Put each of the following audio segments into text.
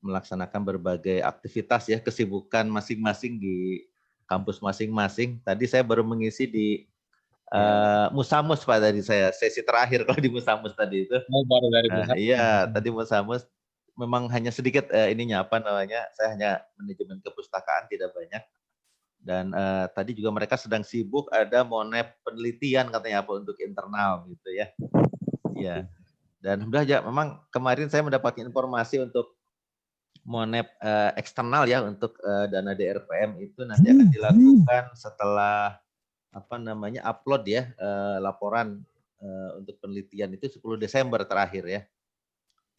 melaksanakan berbagai aktivitas ya, kesibukan masing-masing di kampus masing-masing. Tadi saya baru mengisi di Musamus Pak, tadi saya sesi terakhir kalau di Musamus tadi itu. Baru dari Musamus. Iya, tadi Musamus memang hanya sedikit ininya apa namanya, saya hanya manajemen kepustakaan, tidak banyak. Dan tadi juga mereka sedang sibuk ada monep penelitian katanya apa untuk internal gitu ya. Iya. Dan udah aja memang kemarin saya mendapat informasi untuk monep eksternal ya untuk dana DRPM itu nanti akan dilakukan setelah apa namanya upload ya laporan untuk penelitian itu 10 Desember terakhir ya.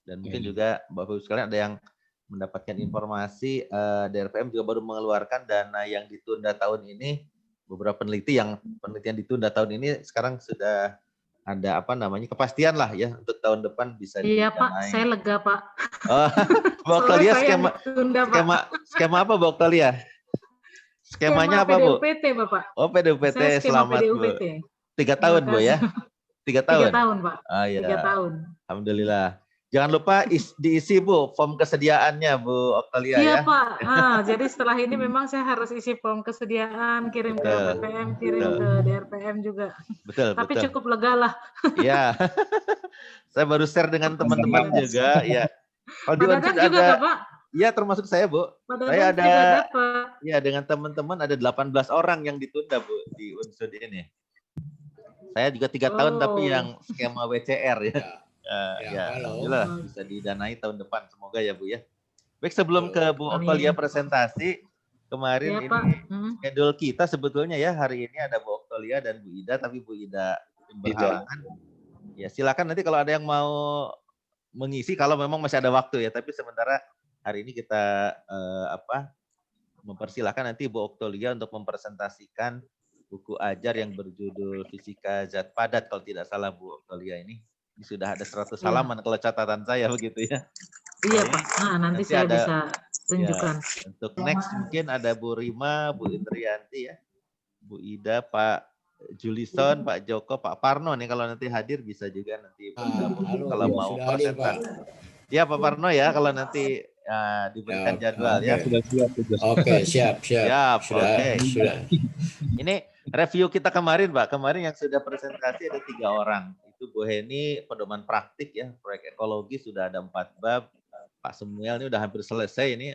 Dan mungkin juga Bapak Ibu sekalian ada yang mendapatkan informasi DRPM juga baru mengeluarkan dana yang ditunda tahun ini. Beberapa penelitian ditunda tahun ini sekarang sudah ada apa namanya kepastian lah ya untuk tahun depan bisa didanai. Iya Pak, saya lega Pak. Oh, Bu Oktalia skema apa Bu Oktalia? Skemanya apa Bu? PDUPT Bapak. Oh PDUPT, selamat PDUPT. Bu. 3 tahun Bu ya? 3 tahun? 3 tahun Pak. Ah, ya. 3 tahun. Alhamdulillah. Jangan lupa diisi Bu form kesediaannya Bu Oktalia ya. Iya Pak. Jadi setelah ini memang saya harus isi form kesediaan, kirim ke BPM, kirim ke DRPM juga. Betul. Tapi cukup lega lah. Iya. Saya baru share dengan teman-teman juga ya. Kalau di Unsud juga ada Pak. Iya termasuk saya Bu. Saya ada ya dengan teman-teman ada 18 orang yang ditunda Bu di Unsud ini. Saya juga 3 tahun tapi yang skema WCR ya. Alhamdulillah bisa didanai tahun depan semoga ya Bu ya. Baik sebelum ke Bu Oktalia presentasi kemarin ini schedule kita sebetulnya ya hari ini ada Bu Oktalia dan Bu Ida tapi Bu Ida berhalangan. Ya silakan nanti kalau ada yang mau mengisi kalau memang masih ada waktu ya tapi sementara hari ini kita mempersilahkan nanti Bu Oktalia untuk mempresentasikan buku ajar yang berjudul Fisika Zat Padat kalau tidak salah Bu Oktalia ini sudah ada 100 halaman kalau catatan saya begitu ya. Iya Pak. Nanti saya bisa tunjukkan. Ya, untuk next mungkin ada Bu Rima, Bu Indrianti ya, Bu Ida, Pak Julison, Pak Joko, Pak Parno nih kalau nanti hadir bisa juga nanti bergabung kalau mau presentasi. Ya Pak Parno ya kalau nanti diberikan jadwal ya. Sudah siap. Oke, siap. Oke. Sudah. Ini review kita kemarin Pak. Kemarin yang sudah presentasi ada 3 orang. Itu Bu Heni pedoman praktik ya, proyek ekologi sudah ada 4 bab. Pak Samuel ini udah hampir selesai ini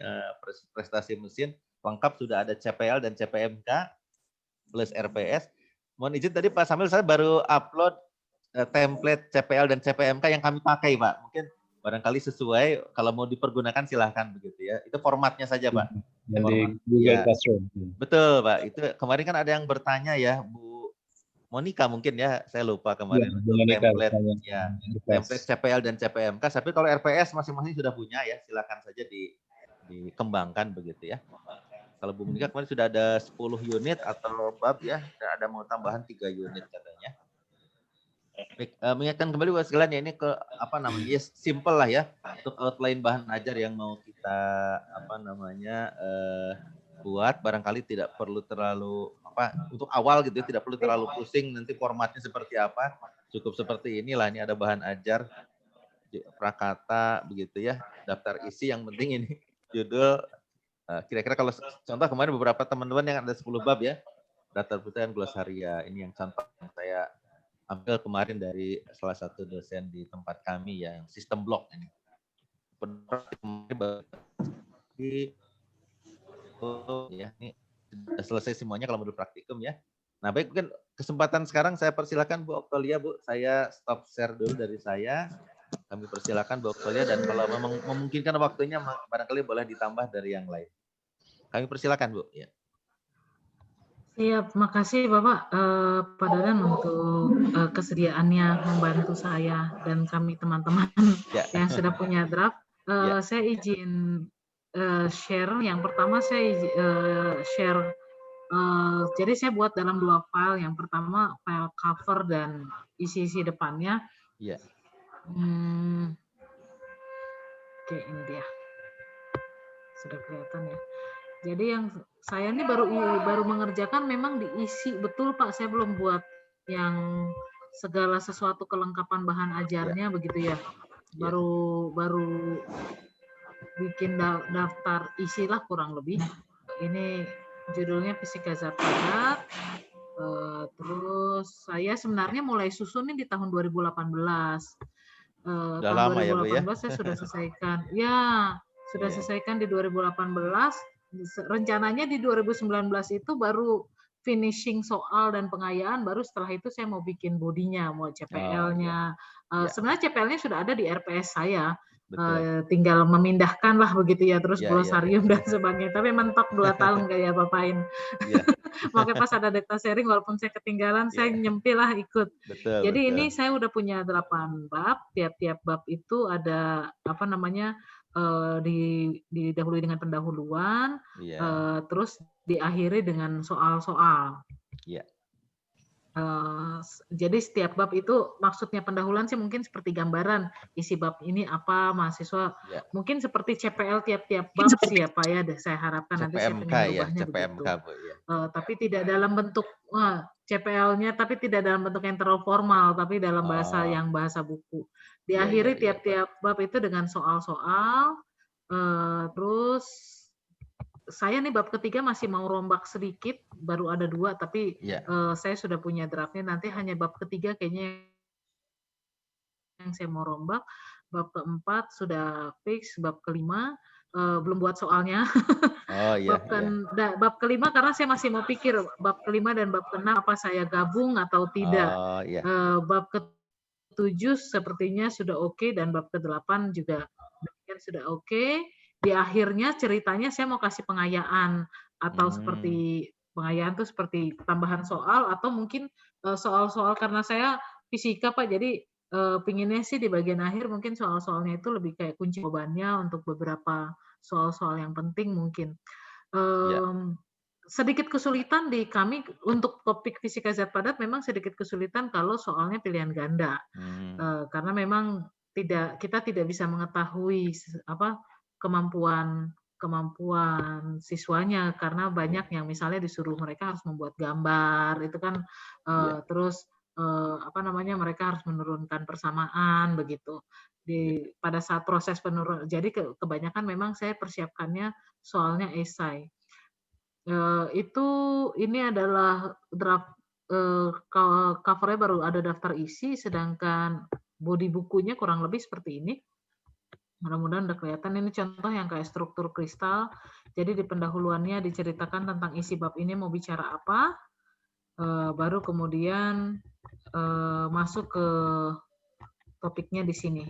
prestasi mesin lengkap sudah ada CPL dan CPMK plus RPS. Mohon izin tadi Pak Samuel saya baru upload template CPL dan CPMK yang kami pakai Pak. Mungkin barangkali sesuai kalau mau dipergunakan silahkan begitu ya. Itu formatnya saja Pak. Dari Google Classroom. Betul Pak. Itu kemarin kan ada yang bertanya ya Bu Monica mungkin ya, saya lupa kemarin template CPL dan CPMK. Tapi kalau RPS masing-masing sudah punya ya, silakan saja dikembangkan begitu ya. Kalau Bu Monica kemarin sudah ada 10 unit atau bab ya, dan ada mau tambahan 3 unit katanya. Mengingatkan kembali buat sekalian ya ini ke apa namanya, simple lah ya untuk outline bahan ajar yang mau kita buat barangkali tidak perlu terlalu untuk awal gitu tidak perlu terlalu pusing nanti formatnya seperti apa cukup seperti inilah ini ada bahan ajar prakata begitu ya daftar isi yang penting ini judul kira-kira kalau contoh kemarin beberapa teman-teman yang ada 10 bab ya daftar putaran glosaria ini yang contoh yang saya ambil kemarin dari salah satu dosen di tempat kami ya yang sistem blok ini ya ini sudah selesai semuanya kalau modul praktikum ya. Nah baik mungkin kesempatan sekarang saya persilakan Bu Oktalia Bu. Saya stop share dulu dari saya. Kami persilakan Bu Oktalia dan kalau memang memungkinkan waktunya barangkali boleh ditambah dari yang lain. Kami persilakan Bu. Ya. Siap, makasih Bapak Pak Dadan untuk kesediaannya membantu saya dan kami teman-teman yang sudah punya draft. Saya izin share. Yang pertama saya share. Jadi saya buat dalam 2 file. Yang pertama file cover dan isi-isi depannya. Iya. Oke ini dia. Sudah kelihatan ya. Jadi yang saya ini baru mengerjakan memang diisi betul Pak. Saya belum buat yang segala sesuatu kelengkapan bahan ajarnya begitu ya. Baru bikin daftar isilah kurang lebih. Ini judulnya Fisika Zat Padat. Terus saya sebenarnya mulai susun ini di tahun 2018. Udah Tahun lama ya, Bu, ya? 2018 saya sudah selesaikan. Ya, sudah selesaikan di 2018. Rencananya di 2019 itu baru finishing soal dan pengayaan, baru setelah itu saya mau bikin bodinya, mau CPL-nya. Sebenarnya CPL-nya sudah ada di RPS saya. Tinggal memindahkan lah begitu ya, terus glosarium dan sebagainya. Tapi mentok 2 tahun kayak Bapain. Makanya pas ada data sharing, walaupun saya ketinggalan, saya nyempil lah ikut. Jadi ini saya udah punya 8 bab. Tiap-tiap bab itu ada apa namanya, didahului dengan pendahuluan, terus diakhiri dengan soal-soal. Jadi setiap bab itu maksudnya pendahuluan sih mungkin seperti gambaran isi bab ini apa, mahasiswa mungkin seperti CPL tiap-tiap bab sih ya Pak ya, saya harapkan nanti saya pengen merubahnya begitu. Tapi tidak dalam bentuk CPL-nya, tapi tidak dalam bentuk yang terlalu formal, tapi dalam bahasa yang bahasa buku. Diakhiri tiap-tiap bab itu dengan soal-soal. Terus saya nih bab ketiga masih mau rombak sedikit, baru ada 2, tapi saya sudah punya draftnya. Nanti hanya bab ketiga kayaknya yang saya mau rombak. Bab keempat sudah fix, bab kelima belum buat soalnya. Bab kelima karena saya masih mau pikir bab kelima dan bab keenam apa saya gabung atau tidak. Bab ke-7 sepertinya sudah oke, dan bab ke-8 juga sudah oke. Di akhirnya ceritanya saya mau kasih pengayaan atau seperti pengayaan itu seperti tambahan soal atau mungkin soal-soal karena saya fisika Pak, jadi pinginnya sih di bagian akhir mungkin soal-soalnya itu lebih kayak kunci jawabannya untuk beberapa soal-soal yang penting mungkin. Sedikit kesulitan di kami untuk topik fisika zat padat, memang sedikit kesulitan kalau soalnya pilihan ganda. Karena memang kita tidak bisa mengetahui apa kemampuan siswanya, karena banyak yang misalnya disuruh mereka harus membuat gambar itu kan, terus apa namanya, mereka harus menurunkan persamaan begitu pada saat proses penurunan. Jadi kebanyakan memang saya persiapkannya soalnya esai. Ini adalah draft, covernya baru ada daftar isi, sedangkan bodi bukunya kurang lebih seperti ini. Mudah-mudahan udah kelihatan. Ini contoh yang kayak struktur kristal. Jadi di pendahuluannya diceritakan tentang isi bab ini mau bicara apa, baru kemudian masuk ke topiknya di sini.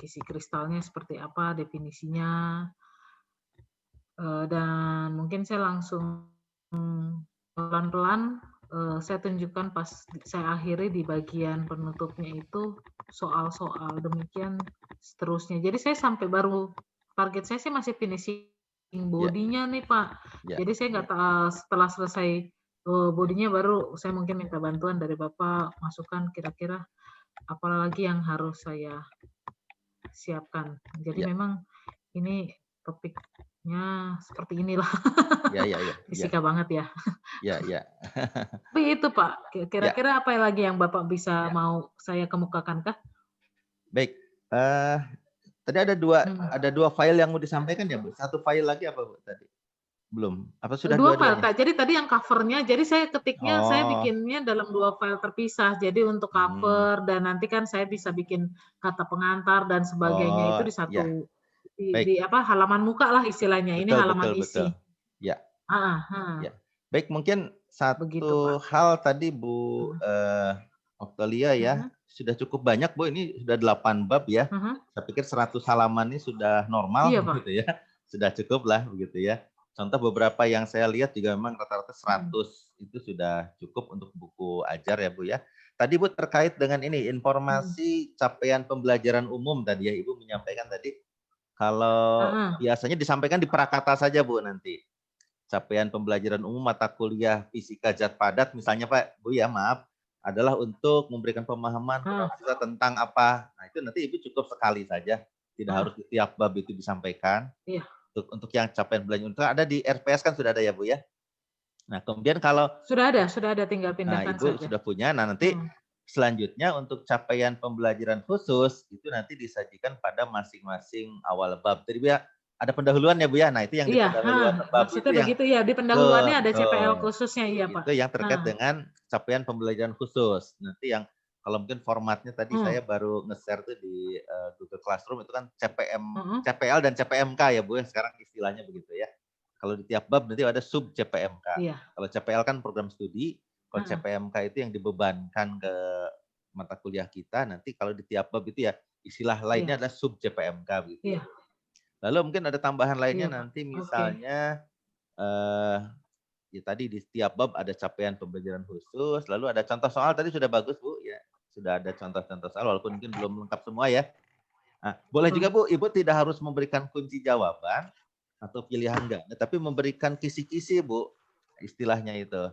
Isi kristalnya seperti apa, definisinya, dan mungkin saya langsung pelan-pelan saya tunjukkan pas saya akhiri di bagian penutupnya itu soal-soal, demikian seterusnya. Jadi saya sampai baru target saya sih masih finishing bodinya nih Pak. Jadi saya nggak setelah selesai bodinya baru saya mungkin minta bantuan dari Bapak, masukan kira-kira apalagi yang harus saya siapkan. Jadi memang ini topiknya seperti inilah. Fisika banget ya. Tapi itu Pak, kira-kira apa lagi yang Bapak bisa mau saya kemukakan kah? Baik, tadi ada dua file yang mau disampaikan ya Bu. Satu file lagi apa Bu tadi? Belum? Apa sudah 2 file? Jadi tadi yang covernya, jadi saya ketiknya saya bikinnya dalam 2 file terpisah. Jadi untuk cover dan nanti kan saya bisa bikin kata pengantar dan sebagainya itu di satu di apa halaman muka lah istilahnya. Ini halaman isi. Ya. Baik, mungkin satu hal tadi Bu Oktalia ya, sudah cukup banyak Bu, ini sudah 8 bab ya. Saya pikir 100 halaman ini sudah normal gitu ya. Sudah cukup lah begitu ya. Contoh beberapa yang saya lihat juga memang rata-rata 100 itu sudah cukup untuk buku ajar ya Bu ya. Tadi Bu terkait dengan ini informasi capaian pembelajaran umum tadi ya, Ibu menyampaikan tadi kalau biasanya disampaikan di prakata saja Bu nanti. Capaian pembelajaran umum mata kuliah fisika zat padat misalnya Pak Bu ya, maaf, adalah untuk memberikan pemahaman mahasiswa tentang apa. Nah, itu nanti Ibu cukup sekali saja, tidak harus di tiap bab itu disampaikan. Untuk yang capaian belajar ada di RPS kan sudah ada ya Bu ya. Nah, kemudian kalau sudah ada tinggal pindahkan Ibu saja. sudah punya. Nah, nanti selanjutnya untuk capaian pembelajaran khusus itu nanti disajikan pada masing-masing awal bab. Jadi Bu ya, ada pendahuluan ya Bu ya. Nah, itu yang di Iya, pendahuluan bab maksudnya itu yang begitu ya. Di betul, pendahuluannya ada CPL betul. khususnya, iya Pak. Itu yang terkait dengan capaian pembelajaran khusus. Nanti yang kalau mungkin formatnya tadi saya baru nge-share tuh di Google Classroom itu kan CPL dan CPMK ya Bu ya, sekarang istilahnya begitu ya. Kalau di tiap bab nanti ada sub CPMK. Iya. Kalau CPL kan program studi, kalau CPMK itu yang dibebankan ke mata kuliah kita, nanti kalau di tiap bab itu ya istilah lainnya adalah sub CPMK gitu. Iya. Lalu mungkin ada tambahan lainnya Iya, nanti misalnya ya tadi di setiap bab ada capaian pembelajaran khusus, lalu ada contoh soal tadi sudah bagus Bu ya. Sudah ada contoh-contoh soal walaupun mungkin belum lengkap semua ya. Nah, boleh juga Bu, Ibu tidak harus memberikan kunci jawaban atau pilihan enggak, tapi memberikan kisi-kisi Bu, istilahnya itu.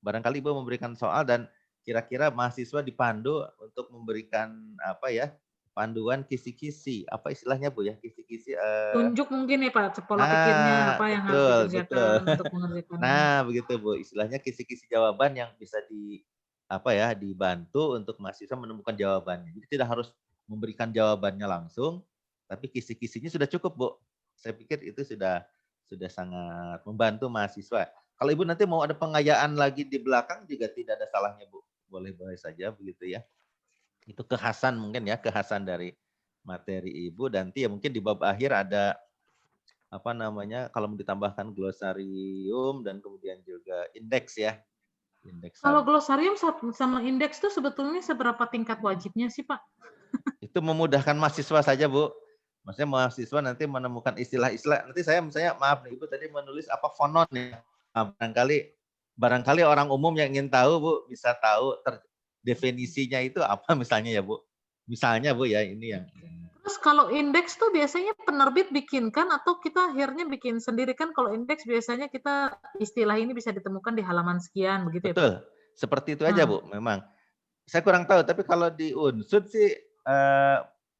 Barangkali Ibu memberikan soal dan kira-kira mahasiswa dipandu untuk memberikan apa ya, panduan kisi-kisi. Apa istilahnya Bu ya? Kisi-kisi tunjuk mungkin ya Pak, pola pikirnya apa yang harus dikerjakan untuk mengerjakannya. Nah, begitu Bu. Istilahnya kisi-kisi jawaban yang bisa dibantu untuk mahasiswa menemukan jawabannya. Jadi tidak harus memberikan jawabannya langsung, tapi kisi-kisinya sudah cukup Bu. Saya pikir itu sudah sangat membantu mahasiswa. Kalau Ibu nanti mau ada pengayaan lagi di belakang juga tidak ada salahnya Bu. Boleh-boleh saja begitu ya. Itu kekhasan mungkin ya, kekhasan dari materi Ibu. Nanti ya mungkin di bab akhir ada apa namanya, kalau mau ditambahkan glosarium dan kemudian juga indeks ya. Indeks. Kalau glosarium sama indeks itu sebetulnya seberapa tingkat wajibnya sih Pak? Itu memudahkan mahasiswa saja Bu. Maksudnya mahasiswa nanti menemukan istilah-istilah. Nanti saya misalnya maaf nih Ibu tadi menulis apa fonon ya. Nah, barangkali orang umum yang ingin tahu Bu bisa tahu definisinya itu apa misalnya ya Bu. Misalnya Bu ya ini yang. Terus kalau indeks tuh biasanya penerbit bikinkan atau kita akhirnya bikin sendiri kan? Kalau indeks biasanya kita istilah ini bisa ditemukan di halaman sekian begitu ya Pak? Betul. Seperti itu aja Bu memang. Saya kurang tahu tapi kalau di Unsud sih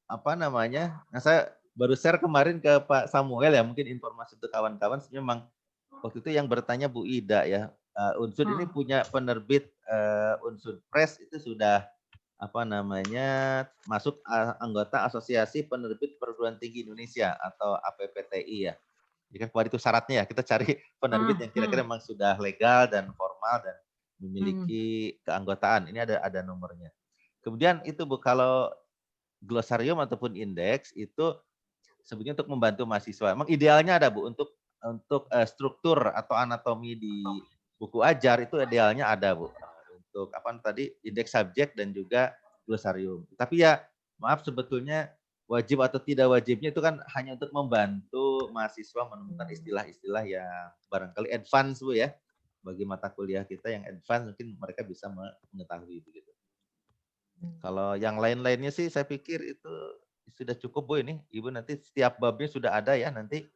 apa namanya? Nah, saya baru share kemarin ke Pak Samuel ya, mungkin informasi untuk kawan-kawan memang waktu itu yang bertanya Bu Ida ya. Unsud ini punya penerbit Unsud Press itu sudah apa namanya masuk anggota Asosiasi Penerbit Perguruan Tinggi Indonesia atau APPTI ya. Jadi kan itu syaratnya ya, kita cari penerbit yang kira-kira memang sudah legal dan formal dan memiliki keanggotaan. Ini ada nomornya. Kemudian itu Bu, kalau glosarium ataupun indeks itu sebenarnya untuk membantu mahasiswa. Memang idealnya ada Bu untuk struktur atau anatomi di buku ajar itu idealnya ada Bu. Untuk apa tadi indeks subjek dan juga glosarium. Tapi ya maaf sebetulnya wajib atau tidak wajibnya itu kan hanya untuk membantu mahasiswa menemukan istilah-istilah yang barangkali advance Bu ya. Bagi mata kuliah kita yang advance mungkin mereka bisa mengetahui begitu. Kalau yang lain-lainnya sih saya pikir itu sudah cukup Bu ini. Ibu nanti setiap babnya sudah ada ya, nanti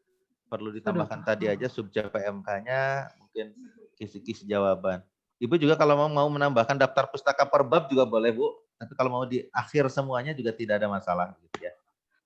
perlu ditambahkan tadi aja sub CPMK-nya, mungkin kisi-kisi jawaban. Ibu juga kalau mau menambahkan daftar pustaka per bab juga boleh Bu. Tapi kalau mau di akhir semuanya juga tidak ada masalah gitu ya.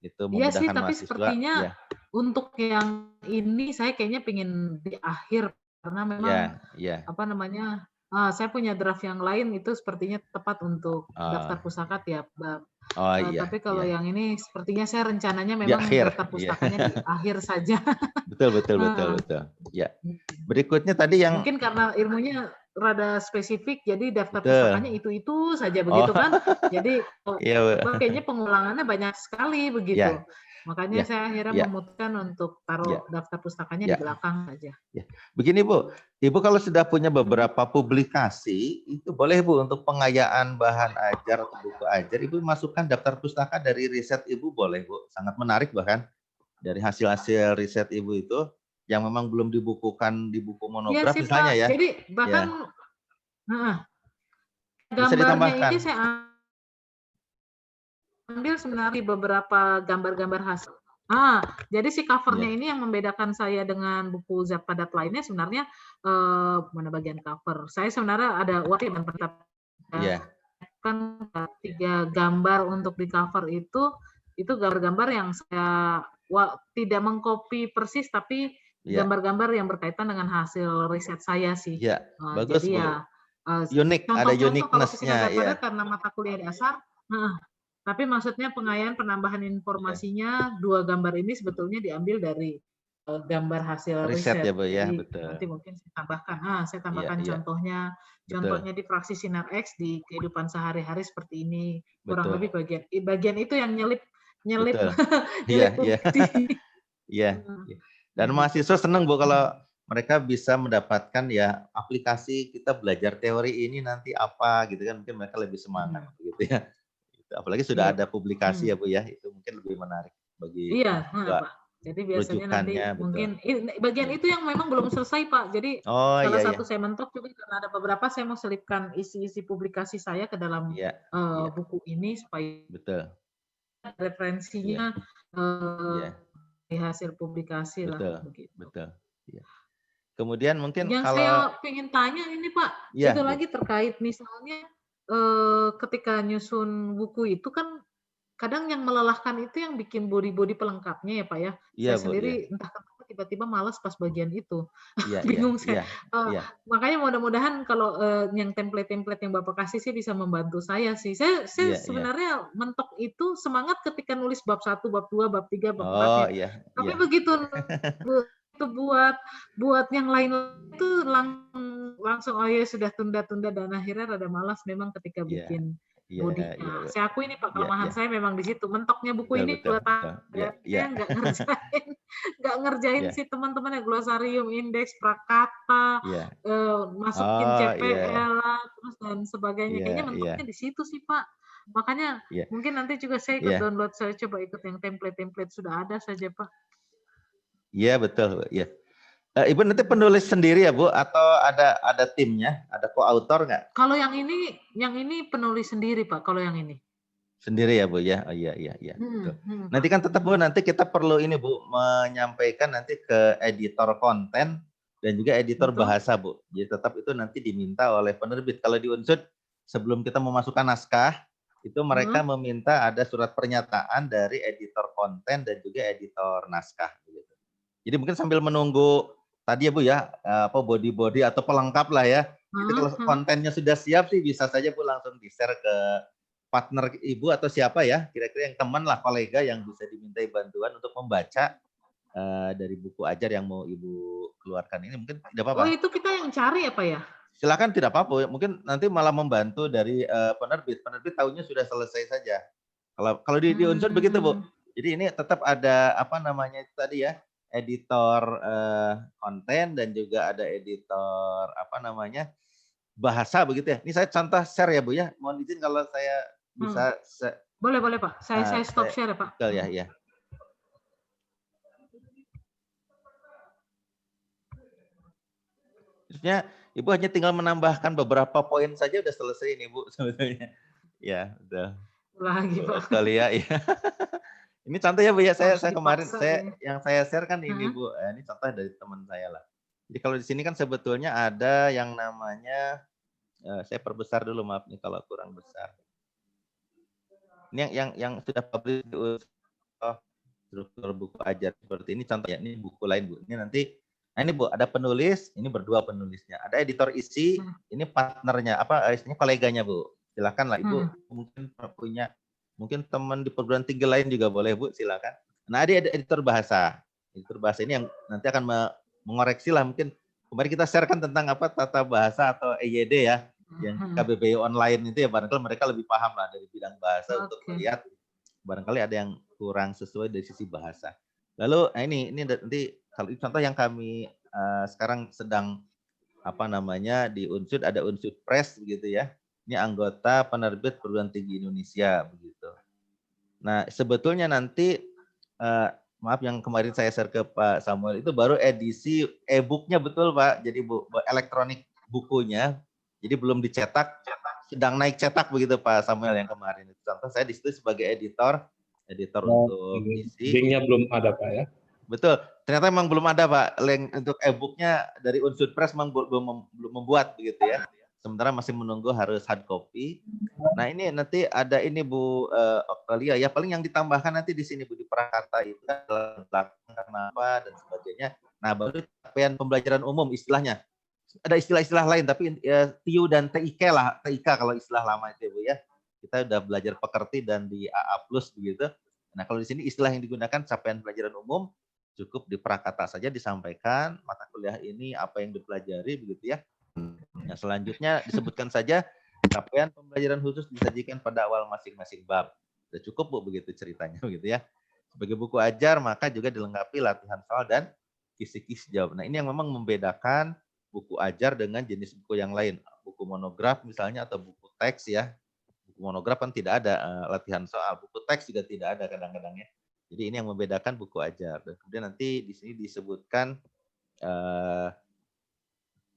Itu Iya sih, memudahkan tapi mahasiswa. sepertinya Ya. untuk yang ini saya kayaknya pengen di akhir karena memang apa namanya saya punya draft yang lain itu sepertinya tepat untuk daftar pustaka tiap bab. Tapi kalau yang ini sepertinya saya rencananya memang daftar pustakanya di akhir saja. Betul. Ya. Berikutnya tadi yang mungkin karena ilmunya rada spesifik, jadi daftar pustakanya itu saja begitu kan. Jadi kayaknya pengulangannya banyak sekali begitu. Makanya saya akhirnya memutuskan untuk taruh daftar pustakanya di belakang saja. Begini Bu, Ibu kalau sudah punya beberapa publikasi, itu boleh Bu untuk pengayaan bahan ajar atau buku ajar, Ibu masukkan daftar pustaka dari riset Ibu boleh Bu, sangat menarik bahkan dari hasil-hasil riset Ibu itu yang memang belum dibukukan di buku monograf sih, misalnya Pak. ya. Jadi bahkan gambarnya ini saya ambil sebenarnya beberapa gambar-gambar hasil. Jadi si covernya ini yang membedakan saya dengan buku zat padat lainnya sebenarnya mana bagian cover. Saya sebenarnya ada wajib dan kan 3 gambar untuk di cover itu gambar-gambar yang saya tidak mengcopy persis tapi gambar-gambar yang berkaitan dengan hasil riset saya sih. Bagus, jadi Bu. Unik, ada contoh-contoh kalau uniqueness-nya ya. karena mata kuliah dasar, tapi maksudnya pengayaan penambahan informasinya, 2 gambar ini sebetulnya diambil dari gambar hasil Riset ya, riset. Bu ya, Jadi betul. nanti mungkin saya tambahkan Iya. contohnya. Betul. Contohnya di fraksi Sinar X di kehidupan sehari-hari seperti ini. Kurang Betul. lebih bagian itu yang nyelip Betul. Iya, iya. Iya. Dan mahasiswa senang Bu kalau mereka bisa mendapatkan ya aplikasi kita belajar teori ini nanti apa gitu kan, mungkin mereka lebih semangat gitu ya. Apalagi sudah ada publikasi ya Bu ya, itu mungkin lebih menarik bagi Iya, mahasiswa. Pak. Jadi biasanya nanti Rujukannya, mungkin betul. bagian itu yang memang belum selesai, Pak. Jadi Oh salah iya, satu iya. saya mentok juga karena ada beberapa saya mau selipkan isi-isi publikasi saya ke dalam Iya, iya. buku ini supaya Betul. referensinya Iya. di hasil publikasi lah Betul, begitu. betul. Iya. Kemudian mungkin Yang kalau saya ingin tanya ini Pak, Iya, itu Bu. lagi terkait misalnya ketika nyusun buku itu kan kadang yang melelahkan itu yang bikin body-body pelengkapnya ya Pak ya. Iya, Saya Bu, iya. sendiri entah kenapa tiba-tiba malas pas bagian itu. Iya, iya, Bingung saya. iya, iya. Makanya mudah-mudahan kalau yang template-template yang Bapak kasih sih bisa membantu saya sih. Saya Iya, iya. sebenarnya mentok itu semangat ketika nulis bab 1, bab 2, bab 3, bab Oh, 4-nya. iya, Tapi iya. begitu itu buat yang lain itu langsung oh ya sudah tunda-tunda dan akhirnya rada malas memang ketika Iya. bikin Iya, bodinya. iya, Bu. Saya akui nih Pak, Iya, kelemahan iya. saya memang di situ. Mentoknya buku Betul, ini betul, 2 betul. Iya, tahun, iya. saya nggak ngerjain Iya. si teman-teman yang glosarium, indeks, prakata, Iya. masukin Oh, iya. CPL lah, terus dan sebagainya. Iya, Kayaknya iya. mentoknya di situ sih Pak. Makanya Iya. mungkin nanti juga saya ikut Iya. download, saya coba ikut yang template-template sudah ada saja Pak. Iya, betul, Bu. Iya. Ibu nanti penulis sendiri ya, Bu, atau ada timnya, ada co-author nggak? Kalau yang ini penulis sendiri Pak, kalau yang ini. Sendiri ya, Bu ya. Oh iya, iya, iya. Betul. Nanti Pak. kan tetap Bu, nanti kita perlu ini Bu, menyampaikan nanti ke editor konten dan juga editor Betul. bahasa Bu. Jadi tetap itu nanti diminta oleh penerbit. Kalau di Unsud sebelum kita memasukkan naskah, itu mereka meminta ada surat pernyataan dari editor konten dan juga editor naskah. Begitu. Jadi mungkin sambil menunggu tadi ya Bu ya, apa body-body atau pelengkap lah ya. Itu kalau kontennya sudah siap sih bisa saja Bu langsung di-share ke partner Ibu atau siapa ya, kira-kira yang teman lah, kolega yang bisa dimintai bantuan untuk membaca dari buku ajar yang mau Ibu keluarkan ini, mungkin tidak apa-apa. Oh itu kita yang cari ya Pak ya? Silakan, tidak apa-apa. Mungkin nanti malah membantu dari penerbit. Penerbit tahunya sudah selesai saja. Kalau di Unsur begitu Bu. Jadi ini tetap ada apa namanya itu tadi ya, editor konten dan juga ada editor apa namanya bahasa begitu ya. Ini saya contoh share ya Bu ya. Mohon izin kalau saya bisa. Boleh Pak. Saya stop share ya Pak. Betul ya, ya. Maksudnya Ibu hanya tinggal menambahkan beberapa poin saja udah selesai ini Bu sebetulnya. Ya, udah. Lagi Pak. Sekali ya. Ini contoh ya Bu ya. Saya kemarin yang saya share kan ini Bu. Ini contoh dari teman saya lah. Jadi kalau di sini kan sebetulnya ada yang namanya saya perbesar dulu, maaf nih kalau kurang besar. Ini yang sudah publish struktur buku ajar seperti ini contohnya. Ini buku lain Bu. Ini nanti, nah ini Bu ada penulis, ini berdua penulisnya. Ada editor isi, ini partnernya apa? Isinya koleganya Bu. Silakan lah Ibu. Mungkin teman di perguruan tinggi lain juga boleh Bu. Silakan. Nah ada editor bahasa. Editor bahasa ini yang nanti akan mengoreksi lah mungkin. Kemarin kita share kan tentang apa tata bahasa atau EYD ya. Yang KBBI online itu ya barangkali mereka lebih paham lah dari bidang bahasa untuk melihat barangkali ada yang kurang sesuai dari sisi bahasa. Lalu ini nanti kalau contoh yang kami sekarang sedang apa namanya di Unsud ada Unsud Press begitu ya. Ini anggota penerbit perguruan tinggi Indonesia begitu. Nah sebetulnya nanti maaf yang kemarin saya share ke Pak Samuel itu baru edisi e-booknya betul Pak. Jadi elektronik bukunya. Jadi belum dicetak, sedang naik cetak begitu Pak Samuel yang kemarin. Contoh saya di situ sebagai editor untuk isi. Linknya belum ada Pak ya? Betul, ternyata memang belum ada Pak. Link untuk e-booknya dari Unsud Press memang belum membuat begitu ya. Sementara masih menunggu harus hard copy. Nah ini nanti ada ini Bu Octalia ya paling yang ditambahkan nanti di sini Bu di prakata itu adalah belakang karena apa dan sebagainya. Nah baru capaian pembelajaran umum istilahnya. ada istilah-istilah lain, tapi TIU dan TIK lah, TIK kalau istilah lama itu Bu ya. Kita udah belajar pekerti dan di AA+ begitu. Nah, kalau di sini istilah yang digunakan capaian pelajaran umum cukup di prakata saja disampaikan mata kuliah ini apa yang dipelajari begitu ya. Nah, selanjutnya disebutkan saja capaian pembelajaran khusus disajikan pada awal masing-masing bab. Sudah cukup Bu begitu ceritanya begitu ya. Sebagai buku ajar maka juga dilengkapi latihan soal dan kisi-kisi jawab. Nah, ini yang memang membedakan buku ajar dengan jenis buku yang lain. Buku monograf misalnya atau buku teks ya. Buku monograf kan tidak ada latihan soal, buku teks juga tidak ada kadang-kadang ya. Jadi ini yang membedakan buku ajar. Dan kemudian nanti di sini disebutkan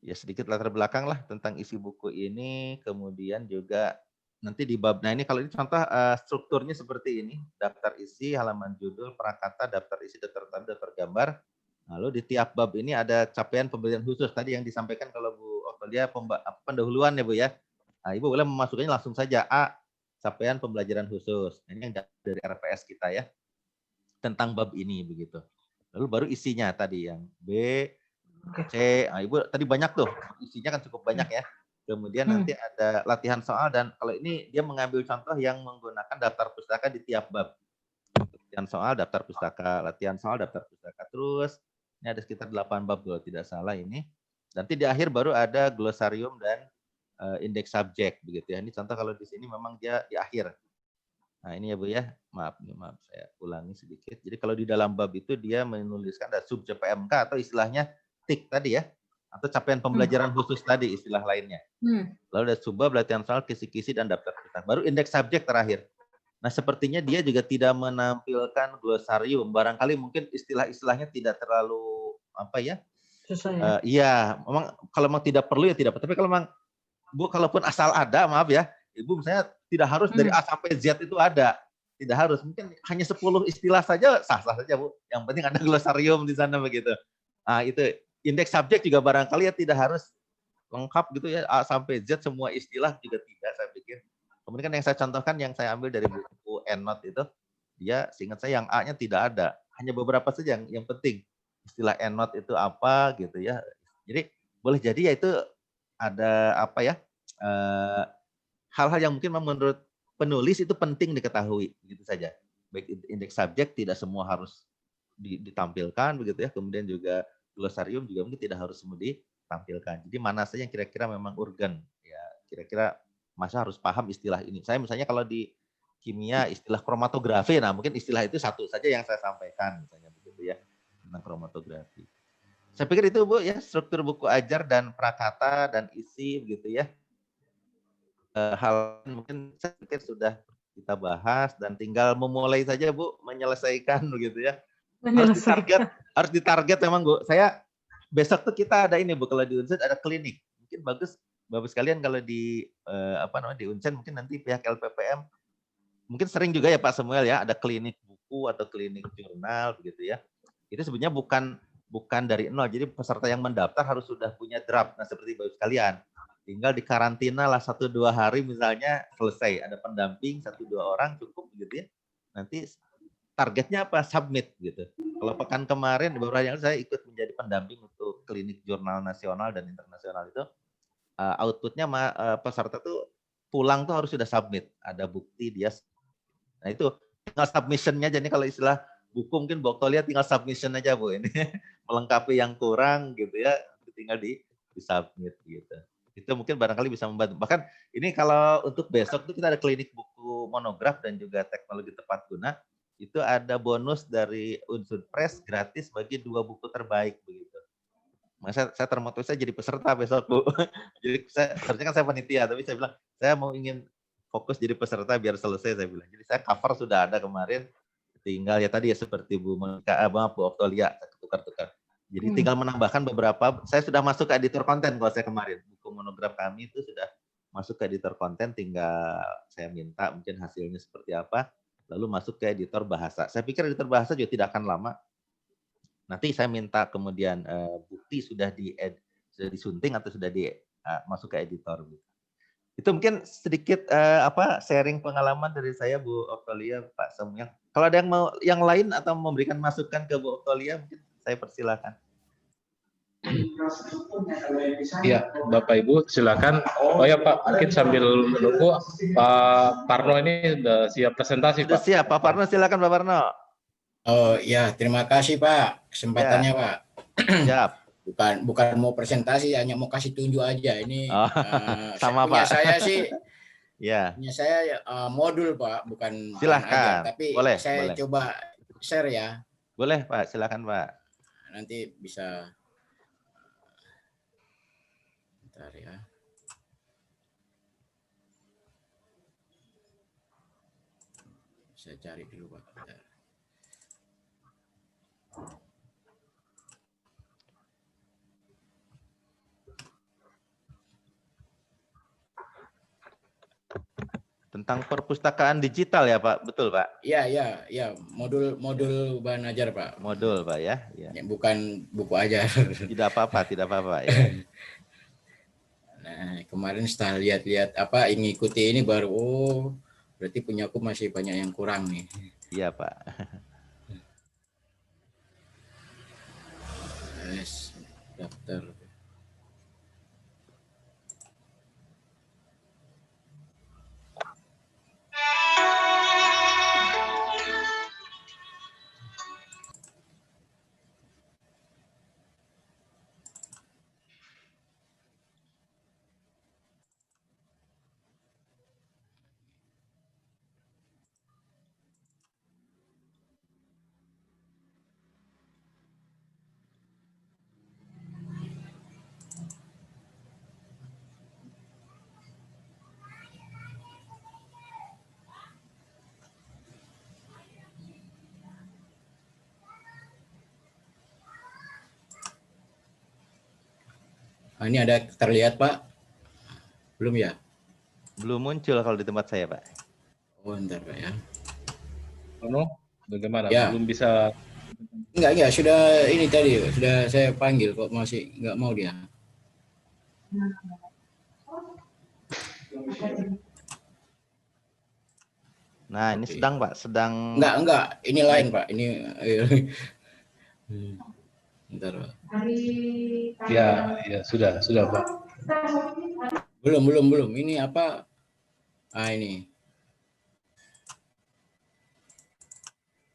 ya sedikit latar belakang lah tentang isi buku ini. Kemudian juga nanti di bab, nah ini kalau ini contoh strukturnya seperti ini. Daftar isi, halaman judul, prakata, daftar isi, daftar tanda, daftar gambar. Lalu di tiap bab ini ada capaian pembelajaran khusus. Tadi yang disampaikan kalau Bu Oktolia pendahuluan ya Bu ya. Nah, Ibu boleh memasukkannya langsung saja A, capaian pembelajaran khusus. Ini yang dari RPS kita ya. Tentang bab ini begitu. Lalu baru isinya tadi yang B, C. Nah, Ibu tadi banyak tuh. Isinya kan cukup banyak ya. Kemudian nanti ada latihan soal dan kalau ini dia mengambil contoh yang menggunakan daftar pustaka di tiap bab. Latihan soal, daftar pustaka, latihan soal, daftar pustaka. Terus ini ada sekitar 8 bab kalau tidak salah ini. Nanti di akhir baru ada glosarium dan indeks subjek begitu ya. Ini contoh kalau di sini memang dia di akhir. Nah, ini ya Bu ya. Maaf saya ulangi sedikit. Jadi kalau di dalam bab itu dia menuliskan ada sub CPMK atau istilahnya TIK tadi ya. Atau capaian pembelajaran khusus tadi istilah lainnya. Lalu ada subbab, latihan soal, kisi-kisi dan daftar pustaka. Baru indeks subjek terakhir. Nah, sepertinya dia juga tidak menampilkan glosarium. Barangkali mungkin istilah-istilahnya tidak terlalu apa ya? Iya, memang kalau memang tidak perlu ya tidak. Tapi kalau memang Bu, kalaupun asal ada, maaf ya, Ibu misalnya tidak harus dari A sampai Z itu ada. Tidak harus, mungkin hanya 10 istilah saja sah-sah saja Bu. Yang penting ada glosarium di sana begitu. Nah, itu indeks subjek juga barangkali ya tidak harus lengkap gitu ya, A sampai Z semua istilah juga tidak saya pikir. Kemudian kan yang saya contohkan yang saya ambil dari buku EndNote itu, dia seingat saya yang A-nya tidak ada. Hanya beberapa saja yang penting. Istilah EndNote itu apa gitu ya. Jadi boleh jadi ya itu ada apa ya, hal-hal yang mungkin menurut penulis itu penting diketahui, begitu saja. Baik indeks subjek tidak semua harus ditampilkan begitu ya, kemudian juga glosarium juga mungkin tidak harus semua ditampilkan. Jadi mana saja yang kira-kira memang urgen, ya kira-kira masa harus paham istilah ini. Saya misalnya kalau di kimia istilah kromatografi, nah mungkin istilah itu satu saja yang saya sampaikan, misalnya begitu ya, tentang kromatografi. Saya pikir itu Bu ya, struktur buku ajar dan prakata dan isi begitu ya. Hal mungkin saya pikir sudah kita bahas dan tinggal memulai saja Bu, menyelesaikan begitu ya. Harus ditarget memang Bu. Saya besok tuh kita ada ini Bu, kalau di Unsen ada klinik. Mungkin bagus Bapak sekalian kalau di di Unsen mungkin nanti pihak LPPM mungkin sering juga ya Pak Samuel ya, ada klinik buku atau klinik jurnal begitu ya. Itu sebenarnya bukan dari nol. Jadi peserta yang mendaftar harus sudah punya draft. Nah, seperti Bapak sekalian, tinggal dikarantina lah 1-2 hari misalnya selesai. Ada pendamping 1-2 orang cukup gitu ya. Nanti targetnya apa? Submit gitu. Kalau pekan kemarin beberapa yang saya ikut menjadi pendamping untuk klinik jurnal nasional dan internasional itu, outputnya peserta tuh pulang tuh harus sudah submit. Ada bukti dia. Nah itu tinggal submissionnya. Jadi kalau istilah buku mungkin Bu Oktolia tinggal submission aja Bu, ini melengkapi yang kurang gitu ya, tinggal di submit gitu. Itu mungkin barangkali bisa membantu. Bahkan ini kalau untuk besok itu kita ada klinik buku monograf dan juga teknologi tepat guna, itu ada bonus dari Unsur Press gratis bagi 2 buku terbaik begitu. Masa saya termotivasi saya jadi peserta besok Bu. Jadi sebenarnya kan saya panitia, tapi saya bilang saya mau ingin fokus jadi peserta biar selesai saya bilang. Jadi saya cover sudah ada kemarin. Tinggal ya tadi ya seperti Bu Monika, Bu Oktolia, tukar-tukar. Jadi tinggal menambahkan beberapa, saya sudah masuk ke editor konten kalau saya kemarin. Buku monograf kami itu sudah masuk ke editor konten, tinggal saya minta mungkin hasilnya seperti apa, lalu masuk ke editor bahasa. Saya pikir editor bahasa juga tidak akan lama. Nanti saya minta kemudian bukti sudah disunting atau sudah masuk ke editor. Itu mungkin sedikit sharing pengalaman dari saya Bu Oktolia, Pak Samuel. Kalau ada yang mau yang lain atau memberikan masukan ke Bu Oktolia, mungkin saya persilakan. Iya, Bapak Ibu silakan. Oh ya Pak, mungkin sambil menunggu Pak Parno ini sudah siap presentasi Sudah Pak. siap, Pak Parno, silakan Pak Parno. Oh ya, terima kasih Pak kesempatannya Ya, Pak. siap. Bukan mau presentasi, hanya mau kasih tunjuk aja. Ini Oh, sama punya Pak. saya sih, Ya, punya saya modul Pak, bukan ajar. silahkan. Tapi Boleh, saya boleh. coba share ya. Boleh Pak, silakan Pak. Nanti bisa. Bentar ya. Saya cari dulu Pak. Bentar. Tentang perpustakaan digital ya Pak, betul Pak? Iya, modul bahan ajar Pak. Modul Pak ya. Ya. Bukan buku ajar. Tidak apa-apa ya. Nah, kemarin setelah lihat-lihat apa ngikuti ini baru berarti punya aku masih banyak yang kurang nih. Iya Pak. Yes, daftar. Nah, ini ada terlihat Pak? Belum ya? Belum muncul kalau di tempat saya Pak. Oh, bentar Pak ya. Parno, bagaimana? Ya. Belum bisa. Enggak, sudah ini tadi, sudah saya panggil kok masih enggak mau dia. Nah, ini sedang Pak, sedang. Enggak, ini lain Pak. Ini bentar Pak. Ya, sudah Pak. Belum. Ini apa? Ini.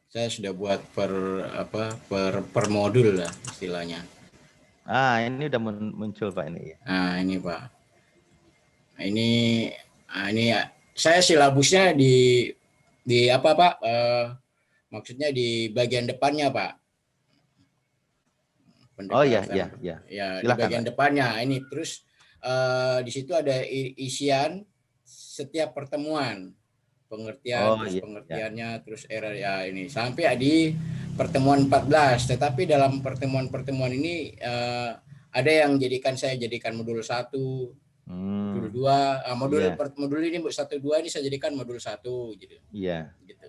Saya sudah buat per modul lah istilahnya. Ini udah muncul Pak ini. Nah, ini Pak. Ini saya silabusnya di apa Pak? Maksudnya di bagian depannya Pak. Oh iya. Ya, Silakan, di bagian Pak. depannya ini terus di situ ada isian setiap pertemuan, pengertian, pengertiannya, terus error ya ini sampai di pertemuan 14. Tetapi dalam pertemuan ini ada yang saya jadikan modul 1, modul 2, modul ini 1, 2 ini saya jadikan modul 1 gitu. Iya. Gitu.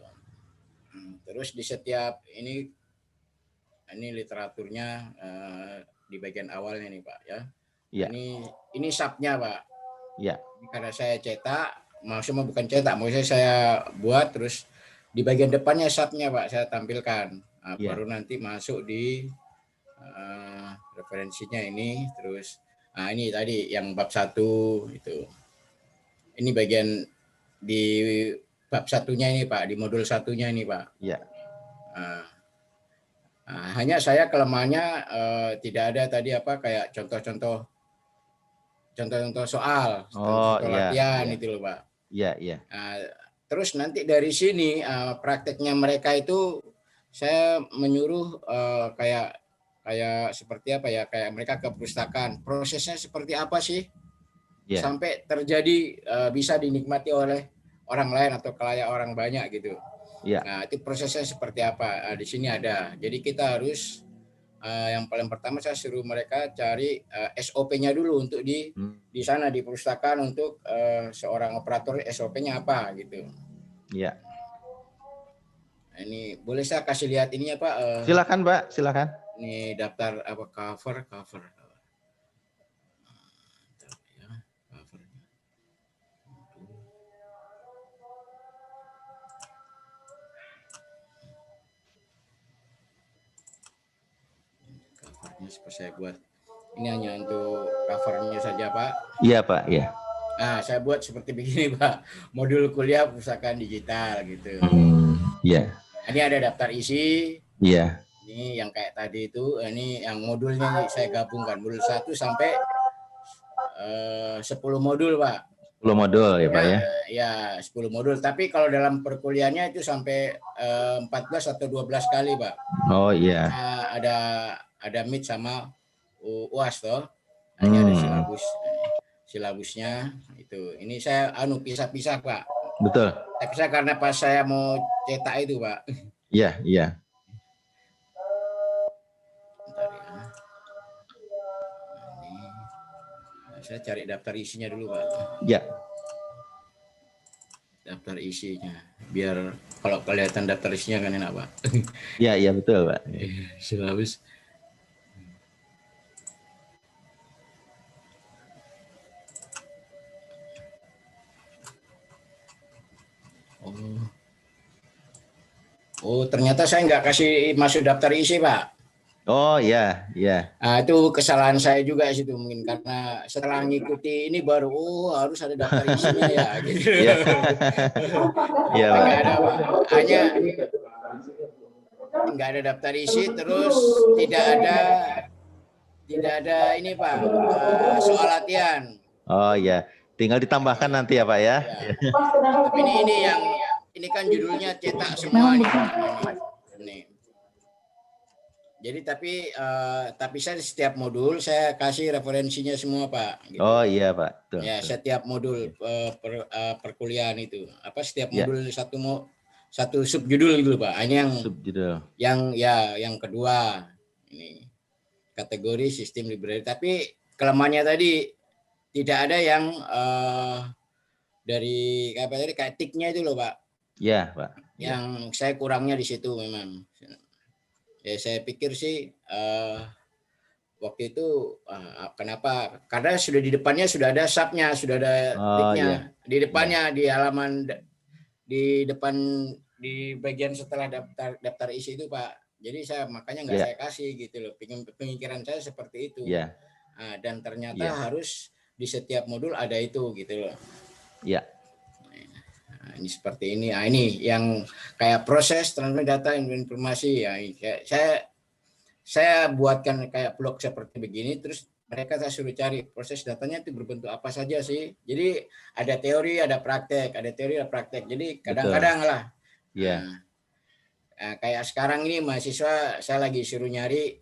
Terus di setiap ini literaturnya di bagian awalnya nih Pak ya. Iya. Ini subnya Pak. Iya. Karena saya cetak, maksudnya bukan cetak, maksudnya saya buat terus di bagian depannya subnya Pak saya tampilkan. Baru nanti masuk di referensinya ini terus. Ini tadi yang bab 1 itu. Ini bagian di bab 1-nya ini Pak, di modul 1-nya ini Pak. Iya. Hanya saya kelemahannya tidak ada tadi kayak contoh-contoh soal, contoh latihan itu loh Pak. Iya. Terus nanti dari sini prakteknya mereka itu saya menyuruh kayak seperti apa ya, kayak mereka ke perpustakaan. Prosesnya seperti apa sih sampai terjadi bisa dinikmati oleh orang lain atau kelayak orang banyak gitu. Nah, itu prosesnya seperti apa? Di sini ada. Jadi kita harus yang paling pertama saya suruh mereka cari SOP-nya dulu untuk di sana di perpustakaan untuk seorang operator SOP-nya apa gitu. Iya. Ini boleh saya kasih lihat ininya Pak? Silakan Pak, silakan. Ini daftar cover. Seperti saya buat Ini hanya untuk covernya saja, Pak. Iya, Pak. Iya. Nah, saya buat seperti begini, Pak. Modul kuliah perpustakaan digital gitu. Iya. Ini ada daftar isi. Iya. Ini yang kayak tadi itu, ini yang modulnya saya gabungkan. Modul 1 sampai 10 modul, Pak. 10 modul ya, Pak ya? Ya, 10 modul. Tapi kalau dalam perkuliahannya itu sampai 14 atau 12 kali, Pak. Oh iya. Ada MIT sama UAS toh. Hanya ada silabusnya itu. Ini saya pisah-pisah, Pak. Betul. Saya pisah karena pas saya mau cetak itu, Pak. Iya, iya. Bentar ya. Ini saya cari daftar isinya dulu, Pak. Ya. Daftar isinya. Biar kalau kelihatan daftar isinya kan enak, Pak. Iya, iya betul, Pak. Silabus. Oh, ternyata saya nggak kasih masuk daftar isi, Pak. Oh iya, iya. Nah, itu kesalahan saya juga situ mungkin karena setelah ngikuti ini baru harus ada daftar isinya ya gitu. Iya. Iya, Pak. Nggak ada, Pak. Hanya nggak ada daftar isi, terus tidak ada ini, Pak, soal latihan. Oh iya, tinggal ditambahkan nanti ya, Pak ya. Tapi ini kan judulnya cetak semua nih. Jadi tapi saya setiap modul saya kasih referensinya semua, Pak. Gitu. Oh iya, Pak. Betul, ya, betul. setiap modul perkuliahan itu. Setiap modul satu subjudul gitu, Pak. Hanya subjudul. Yang kedua ini kategori sistem library. Tapi kelemahannya tadi tidak ada yang dari kayak tiknya itu loh, Pak. Iya, Pak. Yang saya kurangnya di situ memang. Ya, saya pikir sih waktu itu kenapa? Karena sudah di depannya sudah ada subnya, sudah ada tiknya. Iya. Di depannya di halaman di depan di bagian setelah daftar isi itu, Pak. Jadi saya makanya nggak saya kasih gitu loh. Pemikiran saya seperti itu. Iya. Dan ternyata harus di setiap modul ada itu gitu loh. Iya. Ini seperti ini. Ini yang kayak proses transfer data informasi ya. Saya buatkan kayak blog seperti begini, terus mereka saya suruh cari proses datanya itu berbentuk apa saja sih. Jadi ada teori, ada praktek, ada teori, ada praktek. Jadi kadang-kadang lah. Iya. Kayak sekarang ini mahasiswa saya lagi suruh nyari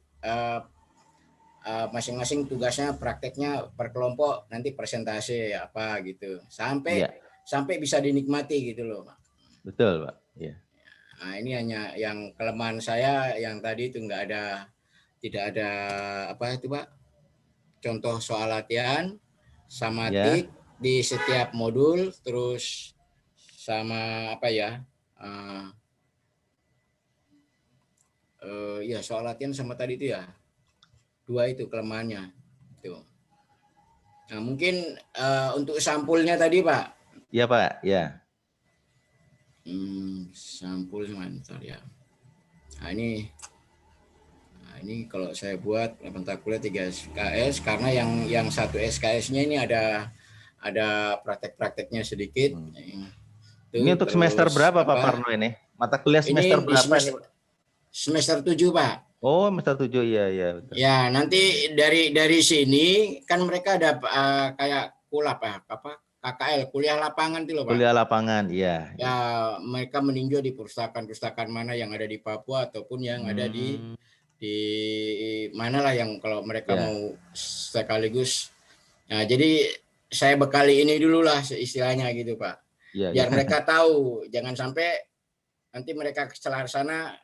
masing-masing tugasnya, prakteknya per kelompok, nanti presentasi apa gitu. Sampai bisa dinikmati gitu loh, Pak. Betul, Pak. Iya. Nah, ini hanya yang kelemahan saya yang tadi itu tidak ada apa itu, Pak? Contoh soal latihan sama tik di setiap modul, terus sama apa ya? Ya soal latihan sama tadi itu ya. 2 itu kelemahannya. Itu. Nah, mungkin untuk sampulnya tadi, Pak. Iya, Pak. Iya. Sampul sebentar ya. Nah, ini kalau saya buat mata kuliah 3 SKS karena yang 1 SKS-nya ini ada praktek-prakteknya sedikit. Ini untuk semester berapa, Pak Parno ini? Mata kuliah semester berapa ini? Semester 7, Pak. Oh, semester 7 iya betul. Ya, nanti dari sini kan mereka ada kayak kulap KKL, kuliah lapangan itu loh, Pak. Kuliah lapangan, iya. Ya, mereka meninjau di perpustakaan mana yang ada di Papua ataupun yang ada di mana lah yang kalau mereka mau sekaligus. Nah, jadi saya bekali ini dulu lah istilahnya gitu, Pak. Biar mereka tahu, jangan sampai nanti mereka ke sana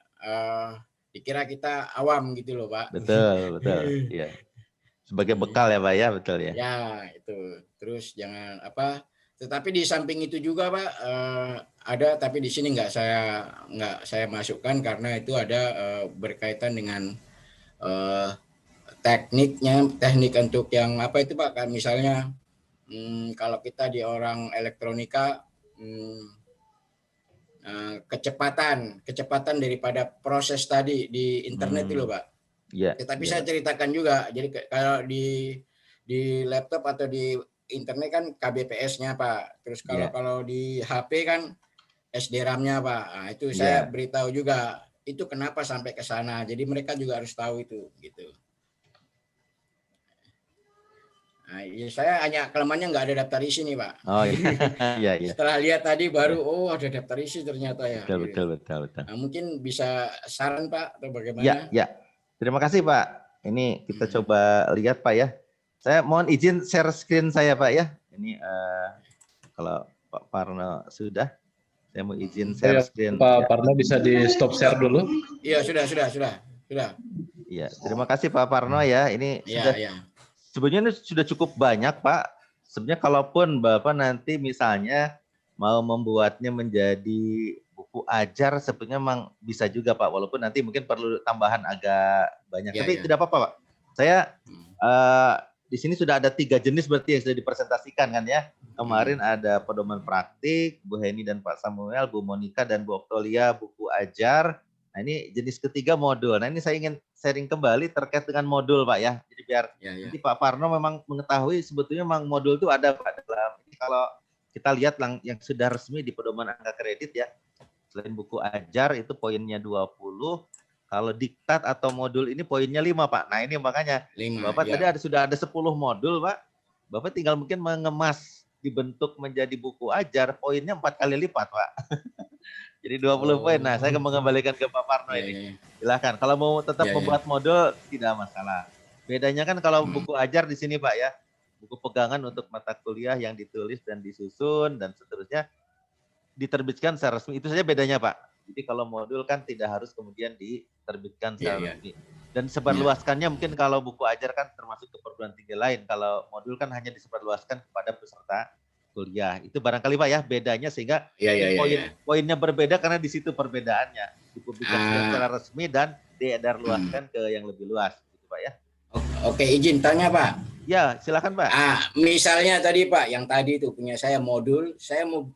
dikira kita awam gitu loh, Pak. Betul. Iya. Sebagai bekal ya, Pak ya, betul ya. Ya, itu. Terus jangan tetapi di samping itu juga, Pak, ada tapi di sini nggak saya masukkan karena itu ada berkaitan dengan teknik untuk yang apa itu, Pak, misalnya kalau kita di orang elektronika kecepatan daripada proses tadi di internet itu loh, Pak. Iya. Tetapi Iya, saya Pak. ceritakan juga, jadi kalau di laptop atau di internet kan KBPS-nya Pak. Terus kalau Iya. kalau di HP kan SD RAM-nya Pak. Nah, itu saya Iya. beritahu juga itu kenapa sampai ke sana. Jadi mereka juga harus tahu itu gitu. Nah, ya saya hanya kelemahannya nggak ada daftar isi nih Pak. Oh iya. Iya, iya. Setelah lihat tadi baru Iya. oh ada daftar isi ternyata ya. Betul, betul, Gitu. betul, betul. Nah, mungkin bisa saran Pak atau Ya, bagaimana? ya. Terima kasih Pak. Ini kita Hmm. coba lihat Pak ya. Saya mohon izin share screen saya Pak ya. Ini kalau Pak Parno sudah, saya mau izin Oh share ya, screen. Pak Ya. Parno bisa di stop share dulu. Iya sudah. Iya, terima kasih Pak Parno ya. Ini Iya sudah iya. sebenarnya sudah cukup banyak Pak. Sebenarnya kalaupun Bapak nanti misalnya mau membuatnya menjadi buku ajar, sebenarnya memang bisa juga Pak. Walaupun nanti mungkin perlu tambahan agak banyak. Iya, Tapi iya. tidak apa-apa Pak. Saya Hmm. di sini sudah ada 3 jenis berarti yang sudah dipresentasikan kan ya. Kemarin ada pedoman praktik, Bu Heni dan Pak Samuel, Bu Monika dan Bu Oktolia buku ajar. Nah ini jenis ketiga modul. Nah ini saya ingin sharing kembali terkait dengan modul Pak ya. Jadi biar Iya, iya. nanti Pak Parno memang mengetahui sebetulnya memang modul itu ada Pak dalam ini. Kalau kita lihat yang sudah resmi di pedoman angka kredit ya. Selain buku ajar itu poinnya 20. Kalau diktat atau modul ini poinnya 5 Pak. Nah ini makanya 5 Bapak ya. tadi sudah ada 10 modul Pak. Bapak tinggal mungkin mengemas dibentuk menjadi buku ajar, poinnya 4 kali lipat Pak. Jadi 20 poin. Nah, saya mengembalikan ke Pak Parno Iya, ini. iya. Silakan. Kalau mau tetap Iya, iya. membuat modul tidak masalah. Bedanya kan kalau buku ajar di sini Pak ya, buku pegangan untuk mata kuliah yang ditulis dan disusun dan seterusnya diterbitkan secara resmi. Itu saja bedanya Pak. Jadi kalau modul kan tidak harus kemudian diterbitkan Iya, secara iya. resmi. Dan sebarluaskannya mungkin kalau buku ajar kan termasuk ke perguruan tinggi lain. Kalau modul kan hanya disebarluaskan kepada peserta kuliah. Itu barangkali Pak ya bedanya sehingga Iya, iya, iya, iya. poinnya berbeda karena di situ perbedaannya. Dipublikasikan secara Ah, resmi dan diedarluaskan ke yang lebih luas gitu Pak ya. oke, izin tanya Pak. Ya, silakan Pak. Misalnya tadi Pak, yang tadi itu punya saya modul, saya mau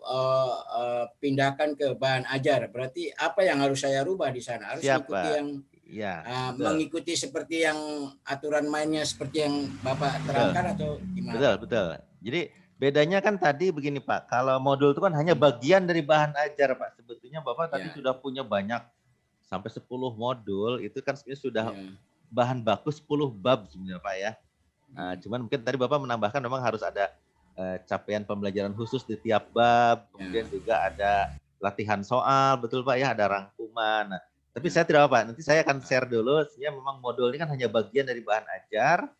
pindahkan ke bahan ajar. Berarti apa yang harus saya rubah di sana? Harus Siap mengikuti Pak. yang Iya, betul. mengikuti seperti yang aturan mainnya seperti yang Bapak terangkan atau gimana? Betul, betul. Jadi bedanya kan tadi begini Pak, kalau modul itu kan hanya bagian dari bahan ajar Pak. Sebetulnya Bapak tadi Ya. sudah punya banyak sampai 10 modul, itu kan sebenarnya sudah Ya. bahan baku 10 bab sebenarnya Pak ya. Cuman mungkin tadi Bapak menambahkan memang harus ada capaian pembelajaran khusus di tiap bab, kemudian juga ada latihan soal, betul Pak ya, ada rangkuman. Nah, tapi saya tidak apa, nanti saya akan share dulu, sebenarnya memang modul ini kan hanya bagian dari bahan ajar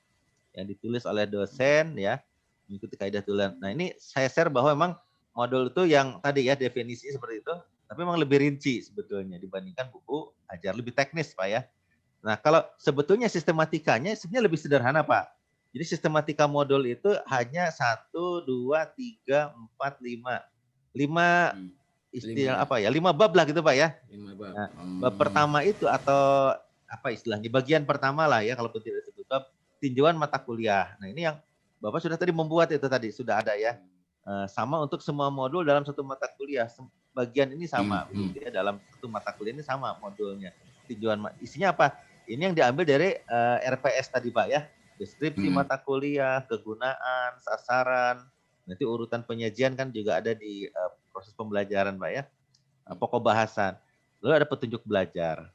yang ditulis oleh dosen ya, mengikuti kaidah tulisan. Nah ini saya share bahwa memang modul itu yang tadi ya definisinya seperti itu, tapi memang lebih rinci sebetulnya dibandingkan buku ajar, lebih teknis Pak ya. Nah kalau sebetulnya sistematikanya sebenarnya lebih sederhana Pak. Jadi sistematika modul itu hanya 1, 2, 3, 4, 5. 5 istilah apa ya? 5 bab lah gitu Pak ya. 5 bab. Nah, bab pertama itu atau apa istilahnya? Bagian pertama lah ya kalau tidak disebut bab tinjauan mata kuliah. Nah, ini yang Bapak sudah tadi membuat itu tadi sudah ada ya. Sama untuk semua modul dalam satu mata kuliah. Bagian ini sama begitu ya, dalam satu mata kuliah ini sama modulnya. Tinjauan isinya apa? Ini yang diambil dari RPS tadi Pak ya. Deskripsi mata kuliah, kegunaan, sasaran. Nanti urutan penyajian kan juga ada di proses pembelajaran Pak ya. Pokok bahasan. Lalu ada petunjuk belajar.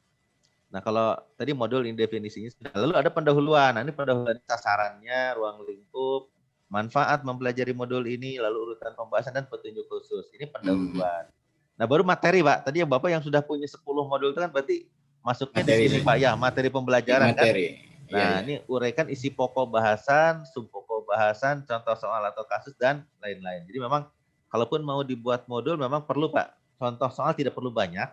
Nah kalau tadi modul ini definisinya sudah. Lalu ada pendahuluan. Nah ini pendahuluan sasarannya, ruang lingkup, manfaat mempelajari modul ini, lalu urutan pembahasan dan petunjuk khusus. Ini pendahuluan. Nah baru materi Pak. Tadi yang Bapak yang sudah punya 10 modul itu kan berarti masuknya materi, di sini Pak ya, materi pembelajaran materi. Kan. Nah ini uraikan isi pokok bahasan, subpokok bahasan, contoh soal atau kasus dan lain-lain. Jadi memang kalaupun mau dibuat modul memang perlu Pak. Contoh soal tidak perlu banyak.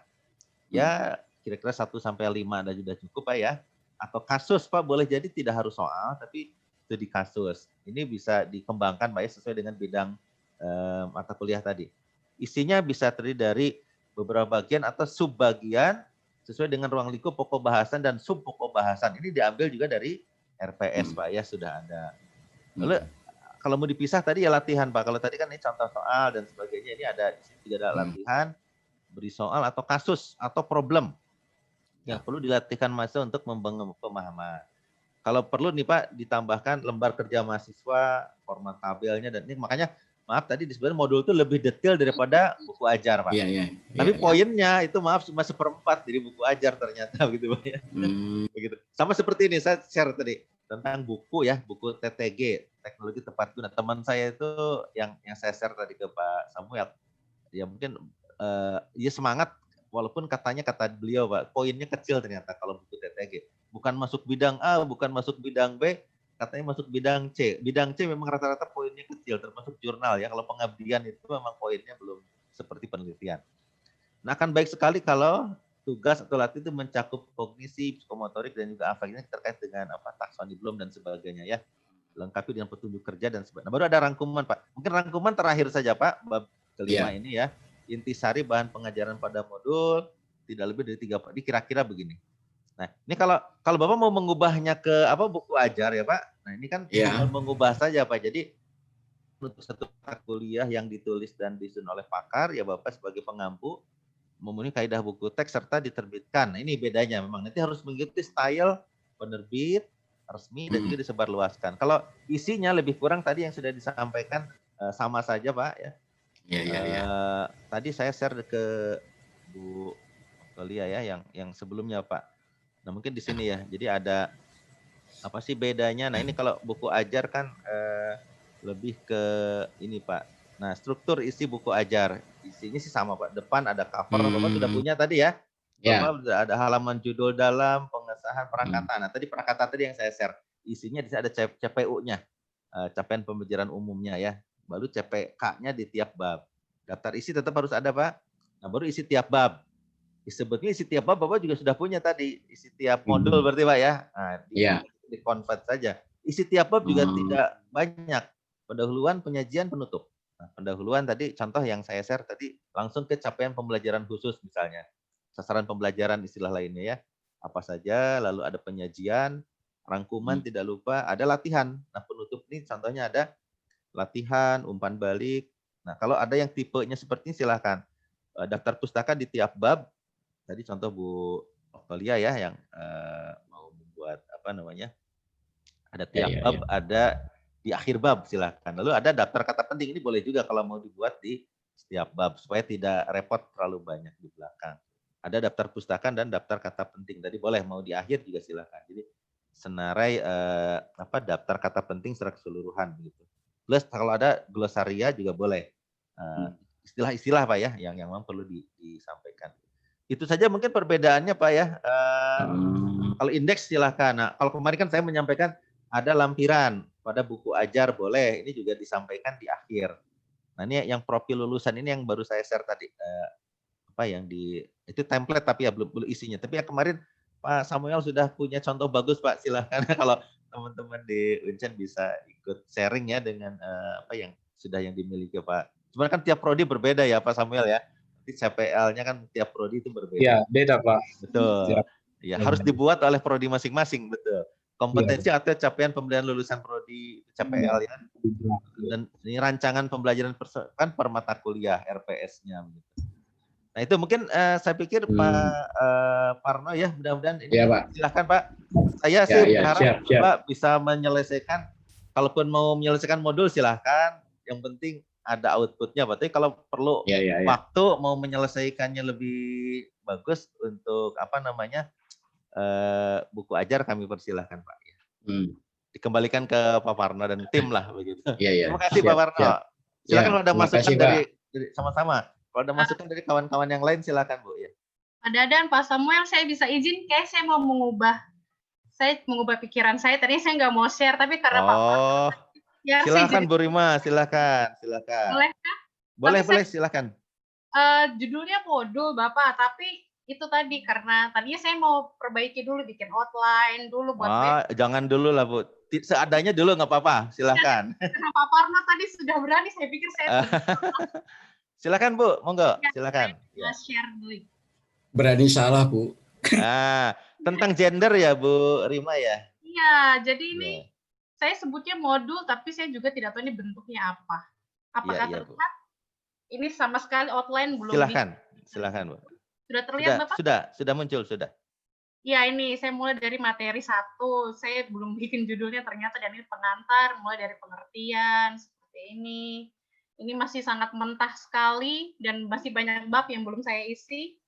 Ya kira-kira 1 sampai 5 ada sudah cukup Pak ya. Atau kasus Pak boleh jadi tidak harus soal tapi studi kasus. Ini bisa dikembangkan Pak ya sesuai dengan bidang mata kuliah tadi. Isinya bisa terdiri dari beberapa bagian atau subbagian sesuai dengan ruang lingkup pokok bahasan dan sub pokok bahasan. Ini diambil juga dari RPS Pak ya sudah ada. Lalu kalau mau dipisah tadi ya latihan Pak. Kalau tadi kan ini contoh soal dan sebagainya, ini ada juga ada latihan, beri soal atau kasus atau problem. yang perlu dilatihkan mahasiswa untuk membangun pemahaman. Kalau perlu nih Pak, ditambahkan lembar kerja mahasiswa, format tabelnya, dan ini makanya maaf tadi disebutkan modul itu lebih detail daripada buku ajar Pak. Iya. Tapi poinnya itu maaf cuma 1/4 dari buku ajar ternyata begitu Pak ya. Begitu. Sama seperti ini saya share tadi tentang buku ya, buku TTG, teknologi tepat guna. Teman saya itu yang saya share tadi ke Pak Samuel, ya mungkin ya semangat walaupun kata beliau Pak, poinnya kecil ternyata kalau buku TTG. Bukan masuk bidang A, bukan masuk bidang B, katanya masuk bidang C. Bidang C memang rata-rata poinnya kecil, termasuk jurnal ya. Kalau pengabdian itu memang poinnya belum seperti penelitian. Nah, akan baik sekali kalau tugas atau latih itu mencakup kognisi, psikomotorik, dan juga afeknya terkait dengan taksoni Bloom dan sebagainya ya. Lengkapi dengan petunjuk kerja dan sebagainya. Nah, baru ada rangkuman Pak. Mungkin rangkuman terakhir saja Pak, bab kelima ini ya. Intisari bahan pengajaran pada modul tidak lebih dari 3 Pak. Ini kira-kira begini. Nah, ini kalau Bapak mau mengubahnya ke buku ajar ya Pak. Nah, ini kan tinggal mengubah saja Pak. Jadi untuk satu kuliah yang ditulis dan disusun oleh pakar ya Bapak sebagai pengampu memenuhi kaidah buku teks serta diterbitkan. Nah, ini bedanya memang nanti harus mengikuti style penerbit resmi dan juga disebarluaskan. Kalau isinya lebih kurang tadi yang sudah disampaikan sama saja Pak ya. Tadi saya share ke Bu Lia ya yang sebelumnya Pak. Nah, mungkin di sini ya. Jadi ada apa sih bedanya? Nah, ini kalau buku ajar kan lebih ke ini Pak. Nah, struktur isi buku ajar. Isinya sih sama Pak. Depan ada cover, Bapak sudah punya tadi ya. Bapak sudah ada halaman judul dalam, pengesahan, prakata. Nah, tadi prakata tadi yang saya share. Isinya di sini ada CPU-nya. Capaian pembelajaran umumnya ya. Baru CPK-nya di tiap bab. Daftar isi tetap harus ada Pak. Nah, baru isi tiap bab. Sebetulnya isi tiap bab Bapak juga sudah punya tadi. Isi tiap modul berarti Pak ya. Nah, di-convert saja. Isi tiap bab juga tidak banyak. Pendahuluan, penyajian, penutup. Nah, pendahuluan tadi contoh yang saya share tadi langsung ke capaian pembelajaran khusus misalnya. Sasaran pembelajaran istilah lainnya ya. Apa saja, lalu ada penyajian, rangkuman tidak lupa, ada latihan. Nah, penutup ini contohnya ada latihan, umpan balik. Nah, kalau ada yang tipenya seperti ini silahkan. Daftar pustaka di tiap bab. Tadi contoh Bu Oktolia ya yang mau membuat ada tiap bab, ada di akhir bab silahkan. Lalu ada daftar kata penting, ini boleh juga kalau mau dibuat di setiap bab supaya tidak repot terlalu banyak di belakang. Ada daftar pustaka dan daftar kata penting. Tadi boleh mau di akhir juga silahkan. Jadi senarai daftar kata penting secara keseluruhan begitu. Plus kalau ada glosaria juga boleh. Istilah-istilah Pak ya yang memang perlu disampaikan. Itu saja mungkin perbedaannya Pak ya. Kalau indeks silahkan. Nah, kalau kemarin kan saya menyampaikan ada lampiran pada buku ajar boleh. Ini juga disampaikan di akhir. Nah, ini yang profil lulusan ini yang baru saya share tadi. Itu template tapi ya belum isinya. Tapi yang kemarin Pak Samuel sudah punya contoh bagus Pak. Silahkan kalau teman-teman di Uncen bisa ikut sharing ya dengan yang dimiliki Pak. Cuman kan tiap prodi berbeda ya Pak Samuel ya. CPL-nya kan tiap prodi itu berbeda. Iya, beda Pak. Betul. Ya, harus dibuat oleh prodi masing-masing, betul. Kompetensi atau capaian pembelajaran lulusan prodi CPL ya. Dan ini rancangan pembelajaran kan per mata kuliah RPS-nya gitu. Nah, itu mungkin saya pikir Pak Parno ya, mudah-mudahan ini silahkan Pak. Saya sih berharap Pak bisa menyelesaikan, kalaupun mau menyelesaikan modul silahkan. Yang penting ada outputnya, berarti kalau perlu waktu mau menyelesaikannya lebih bagus untuk buku ajar kami persilahkan Pak. Dikembalikan ke Pak Parno dan tim lah begitu. Terima kasih Pak Parno. Silakan kalau ada masukan dari sama-sama. Kalau ada masukan dari kawan-kawan yang lain silakan Bu ya. Pak Dadan, Pak Samuel, saya bisa izin, kayak saya mau mengubah pikiran saya. Tadinya saya nggak mau share, tapi karena Pak Parno. Ya, silakan Bu Rima, silakan. Boleh kan? Boleh, silakan. Judulnya modul Bapak, tapi itu tadi karena tadinya saya mau perbaiki dulu, bikin outline dulu buat jangan dulu lah Bu. Seadanya dulu nggak apa-apa, silakan. Karena Pak Parno tadi sudah berani, saya pikir saya silakan Bu, monggo, silakan. Share dulu. Berani salah Bu. Tentang gender ya Bu Rima ya. Iya, jadi ini saya sebutnya modul, tapi saya juga tidak tahu ini bentuknya apa. Apakah terlihat? Ini sama sekali outline belum. Silakan Bu. Sudah terlihat Bapak? Sudah muncul sudah. Ya ini saya mulai dari materi 1, saya belum bikin judulnya ternyata, dan ini pengantar, mulai dari pengertian, seperti ini. Ini masih sangat mentah sekali, dan masih banyak bab yang belum saya isi.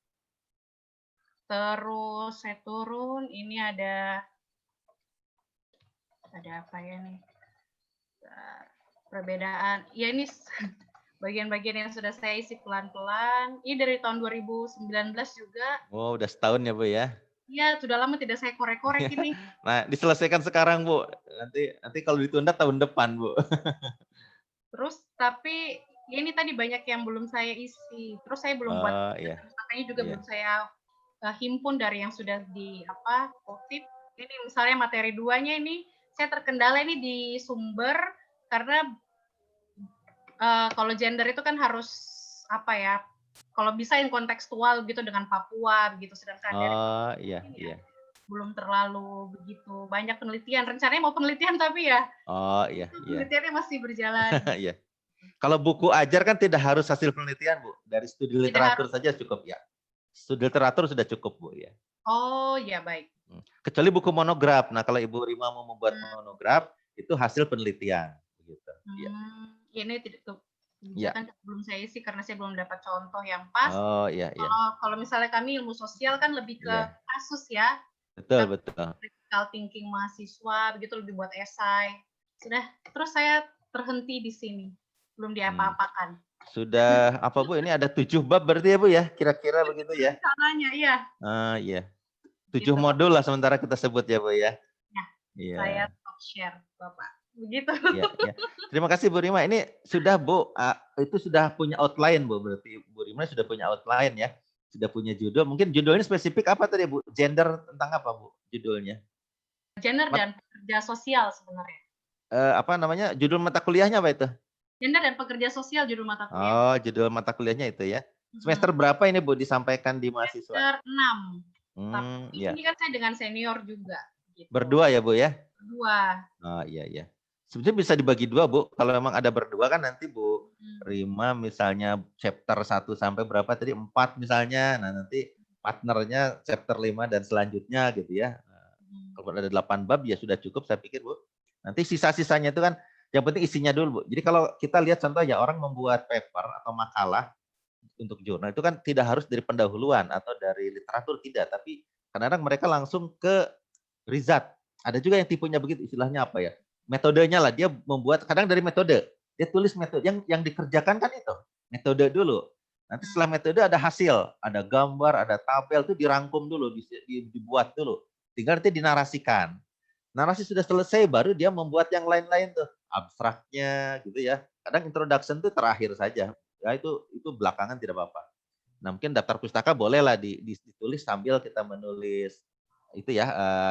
Terus saya turun, ini ada apa ya nih? Perbedaan. Ya ini bagian-bagian yang sudah saya isi pelan-pelan. Ini dari tahun 2019 juga. Oh, udah setahun ya Bu ya? Iya, sudah lama tidak saya korek-korek ini. Nah, diselesaikan sekarang Bu. Nanti kalau ditunda tahun depan Bu. Terus tapi ya ini tadi banyak yang belum saya isi. Terus saya belum buat, Iya. makanya juga Iya. belum saya himpun dari yang sudah kutip. Ini misalnya materi 2-nya ini saya terkendala ini di sumber karena kalau gender itu kan harus kalau bisa yang kontekstual gitu dengan Papua begitu, sedangkan dari Iya, iya. belum terlalu begitu banyak penelitian. Rencananya mau penelitian tapi ya Iya, iya. penelitiannya masih berjalan. Iya. Kalau buku ajar kan tidak harus hasil penelitian Bu, dari studi literatur saja cukup ya. Studi literatur sudah cukup Bu ya. Oh ya, baik. Kecuali buku monograf. Nah, kalau Ibu Rima mau membuat monograf itu hasil penelitian begitu. Ya. Ini tidak Ya. kan belum saya isi karena saya belum dapat contoh yang pas. Iya, iya. Kalau misalnya kami ilmu sosial kan lebih ke kasus ya. Betul. Critical thinking mahasiswa begitu, lebih buat esai. Sudah, terus saya terhenti di sini. Belum diapa-apakan. Sudah apa Bu? Ini ada 7 bab berarti ya Bu ya? Kira-kira begitu ya? Caranya iya. Iya. 7 modul lah sementara kita sebut ya Bu ya. Iya. Saya top share Bapak. Begitu. Iya. Terima kasih Bu Rima. Ini sudah Bu, itu sudah punya outline Bu, berarti Bu Rima sudah punya outline ya. Sudah punya judul. Mungkin judulnya spesifik apa tadi Bu? Gender tentang apa Bu judulnya? Gender dan pekerja sosial sebenarnya. Apa namanya? Judul mata kuliahnya apa itu? Gender dan pekerja sosial judul mata kuliah. Oh, judul mata kuliahnya itu ya. Semester berapa ini Bu disampaikan di mahasiswa? Semester 6. Tapi ini kan saya dengan senior juga. Gitu. Berdua ya Bu ya? Berdua. Oh iya. Sebenarnya bisa dibagi 2 Bu. Kalau memang ada berdua kan nanti Bu Rima misalnya chapter 1 sampai berapa tadi 4 misalnya. Nah nanti partnernya chapter 5 dan selanjutnya gitu ya. Kalau ada 8 bab ya sudah cukup saya pikir Bu. Nanti sisa-sisanya itu kan yang penting isinya dulu Bu. Jadi kalau kita lihat contoh ya orang membuat paper atau makalah untuk jurnal itu kan tidak harus dari pendahuluan atau dari literatur, tidak. Tapi kadang-kadang mereka langsung ke riset. Ada juga yang tipenya begitu, istilahnya apa ya? Metodenya lah, dia membuat kadang dari metode. Dia tulis metode yang dikerjakan kan itu. Metode dulu. Nanti setelah metode ada hasil, ada gambar, ada tabel itu dirangkum dulu, dibuat dulu. Tinggal nanti dinarasikan. Narasi sudah selesai baru dia membuat yang lain-lain tuh, abstraknya gitu ya. Kadang introduction itu terakhir saja. Ya itu belakangan tidak apa-apa. Nah, mungkin daftar pustaka bolehlah ditulis sambil kita menulis itu ya,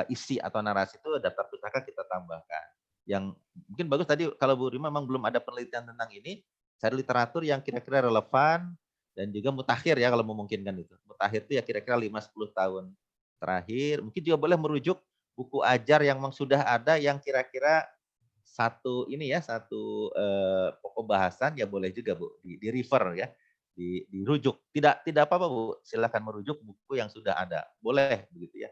isi atau narasi itu daftar pustaka kita tambahkan. Yang mungkin bagus tadi kalau Bu Rima memang belum ada penelitian tentang ini, cari literatur yang kira-kira relevan dan juga mutakhir ya kalau memungkinkan itu. Mutakhir itu ya kira-kira 5-10 tahun terakhir. Mungkin juga boleh merujuk buku ajar yang memang sudah ada yang kira-kira satu pokok bahasan ya boleh juga Bu di refer ya, dirujuk. Tidak apa-apa Bu, silakan merujuk buku yang sudah ada. Boleh begitu ya.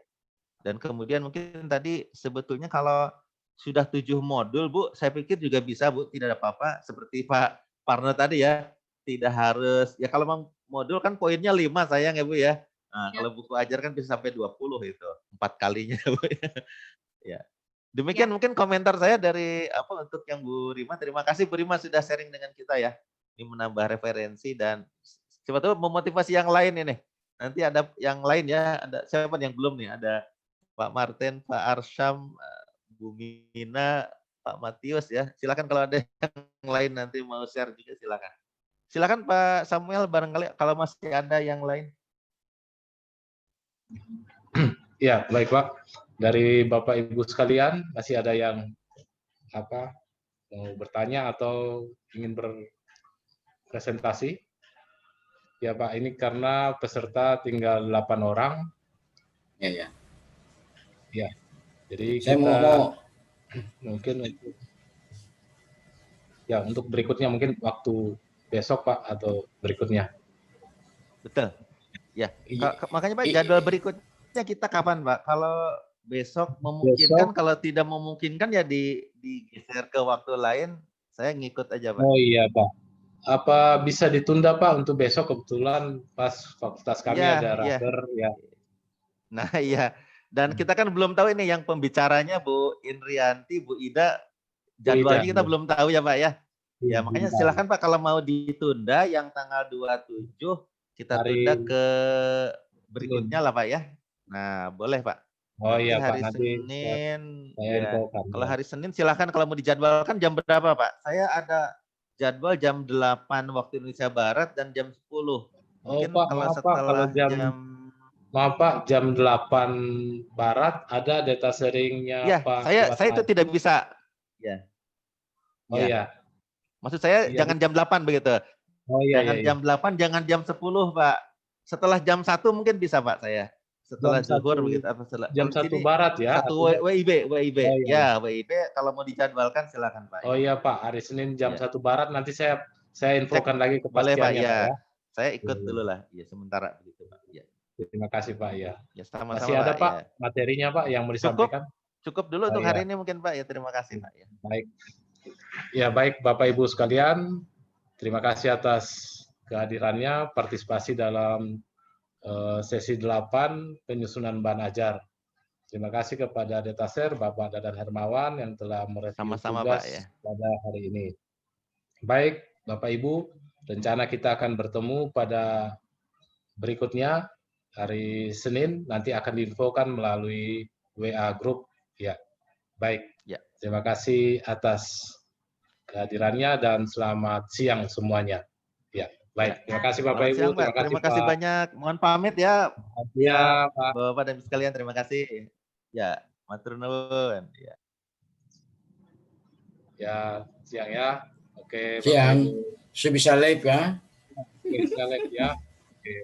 Dan kemudian mungkin tadi sebetulnya kalau sudah 7 modul Bu, saya pikir juga bisa Bu, tidak ada apa-apa. Seperti Pak Parno tadi ya, tidak harus, ya kalau memang modul kan poinnya 5 sayang ya Bu ya. Nah, kalau buku ajar kan bisa sampai 20 itu, 4 kalinya Bu ya. Demikian mungkin komentar saya dari untuk yang Bu Rima. Terima kasih Bu Rima sudah sharing dengan kita ya. Ini menambah referensi dan siapa tahu memotivasi yang lain ini. Nanti ada yang lain ya, ada siapa yang belum nih? Ada Pak Martin, Pak Arsyam, Bu Mina, Pak Matius ya. Silakan kalau ada yang lain nanti mau share juga silakan. Silakan Pak Samuel barangkali kalau masih ada yang lain. Ya, baik Pak. Dari Bapak Ibu sekalian masih ada yang mau bertanya atau ingin berpresentasi? Ya Pak, ini karena peserta tinggal 8 orang. Ya. Ya. Jadi saya kita mau mungkin untuk berikutnya mungkin waktu besok Pak atau berikutnya. Betul. Ya. Makanya Pak jadwal berikut enaknya kita kapan, Pak? Kalau besok memungkinkan, kalau tidak memungkinkan ya digeser ke waktu lain, saya ngikut aja, Pak. Oh iya, Pak. Apa bisa ditunda, Pak, untuk besok? Kebetulan pas fakultas kami Iya, ada iya. raker ya. Nah, iya. Dan kita kan belum tahu ini yang pembicaranya Bu Indrianti, Bu Ida, jadwalnya Ida, kita ya. belum tahu ya, Pak ya. Ya, Belum makanya tahu. silakan Pak kalau mau ditunda yang tanggal 27 kita Hari tunda ke berikutnya lah, Pak ya. Nah, boleh, Pak. Oh Nanti iya, Pak, hari nanti Senin, saya ya. infokan. Kalau Ya. hari Senin silakan kalau mau dijadwalkan jam berapa, Pak? Saya ada jadwal jam 8 waktu Indonesia Barat dan jam 10. Oh, Mungkin Pak, kalau maaf, Pak, kalau setelah maaf, Pak, jam 8 Barat ada data sharing-nya ya, Pak saya itu Iwan. tidak bisa. Ya. Oh Ya. iya. Maksud saya Iya. jangan jam 8 begitu. Oh iya, Jangan iya, iya. jam 8, jangan jam 10, Pak. Setelah jam 1 mungkin bisa, Pak, saya. Setelah Jam zuhur 1 begitu atau setelah jam kalau di 1 sini Barat ya. 1 Artinya, WIB. oh iya, iya. Ya, WIB kalau mau dijadwalkan silakan, Pak Oh ya. iya, Pak, hari Senin jam Ya. 1 Barat nanti saya infokan lagi Boleh, Pak, kepastiannya, Pak ya. ya. Saya ikut Iya, iya. dulu lah. Ya, sementara begitu, Pak. Ya. Terima kasih, Pak ya. Ya, Masih sama-sama, ada, Pak, Pak, ya. materinya, Pak, yang mau Cukup. disampaikan? Cukup dulu Oh untuk iya. hari ini mungkin, Pak ya. Terima kasih, Pak ya. Baik. Ya, baik Bapak Ibu sekalian, terima kasih atas kehadirannya, partisipasi dalam sesi 8 penyusunan bahan ajar. Terima kasih kepada Detaser Bapak Dadan Hermawan yang telah mereview Sama-sama, tugas Pak ya. pada hari ini. Baik Bapak Ibu, rencana kita akan bertemu pada berikutnya hari Senin, nanti akan diinfokan melalui WA Group. Ya, baik. Ya. Terima kasih atas kehadirannya dan selamat siang semuanya. Ya, baik. Terima kasih Bapak Selamat Ibu. siang, Pak. Terima kasih Pak. banyak. Mohon pamit ya. Ya, Pak. Bapak dan Ibu sekalian, terima kasih. Ya, matur nuwun. Ya. Ya, siang ya. Oke, Bapak Siang. Ibu. Sebisa live ya. Oke, bisa live ya. Oke.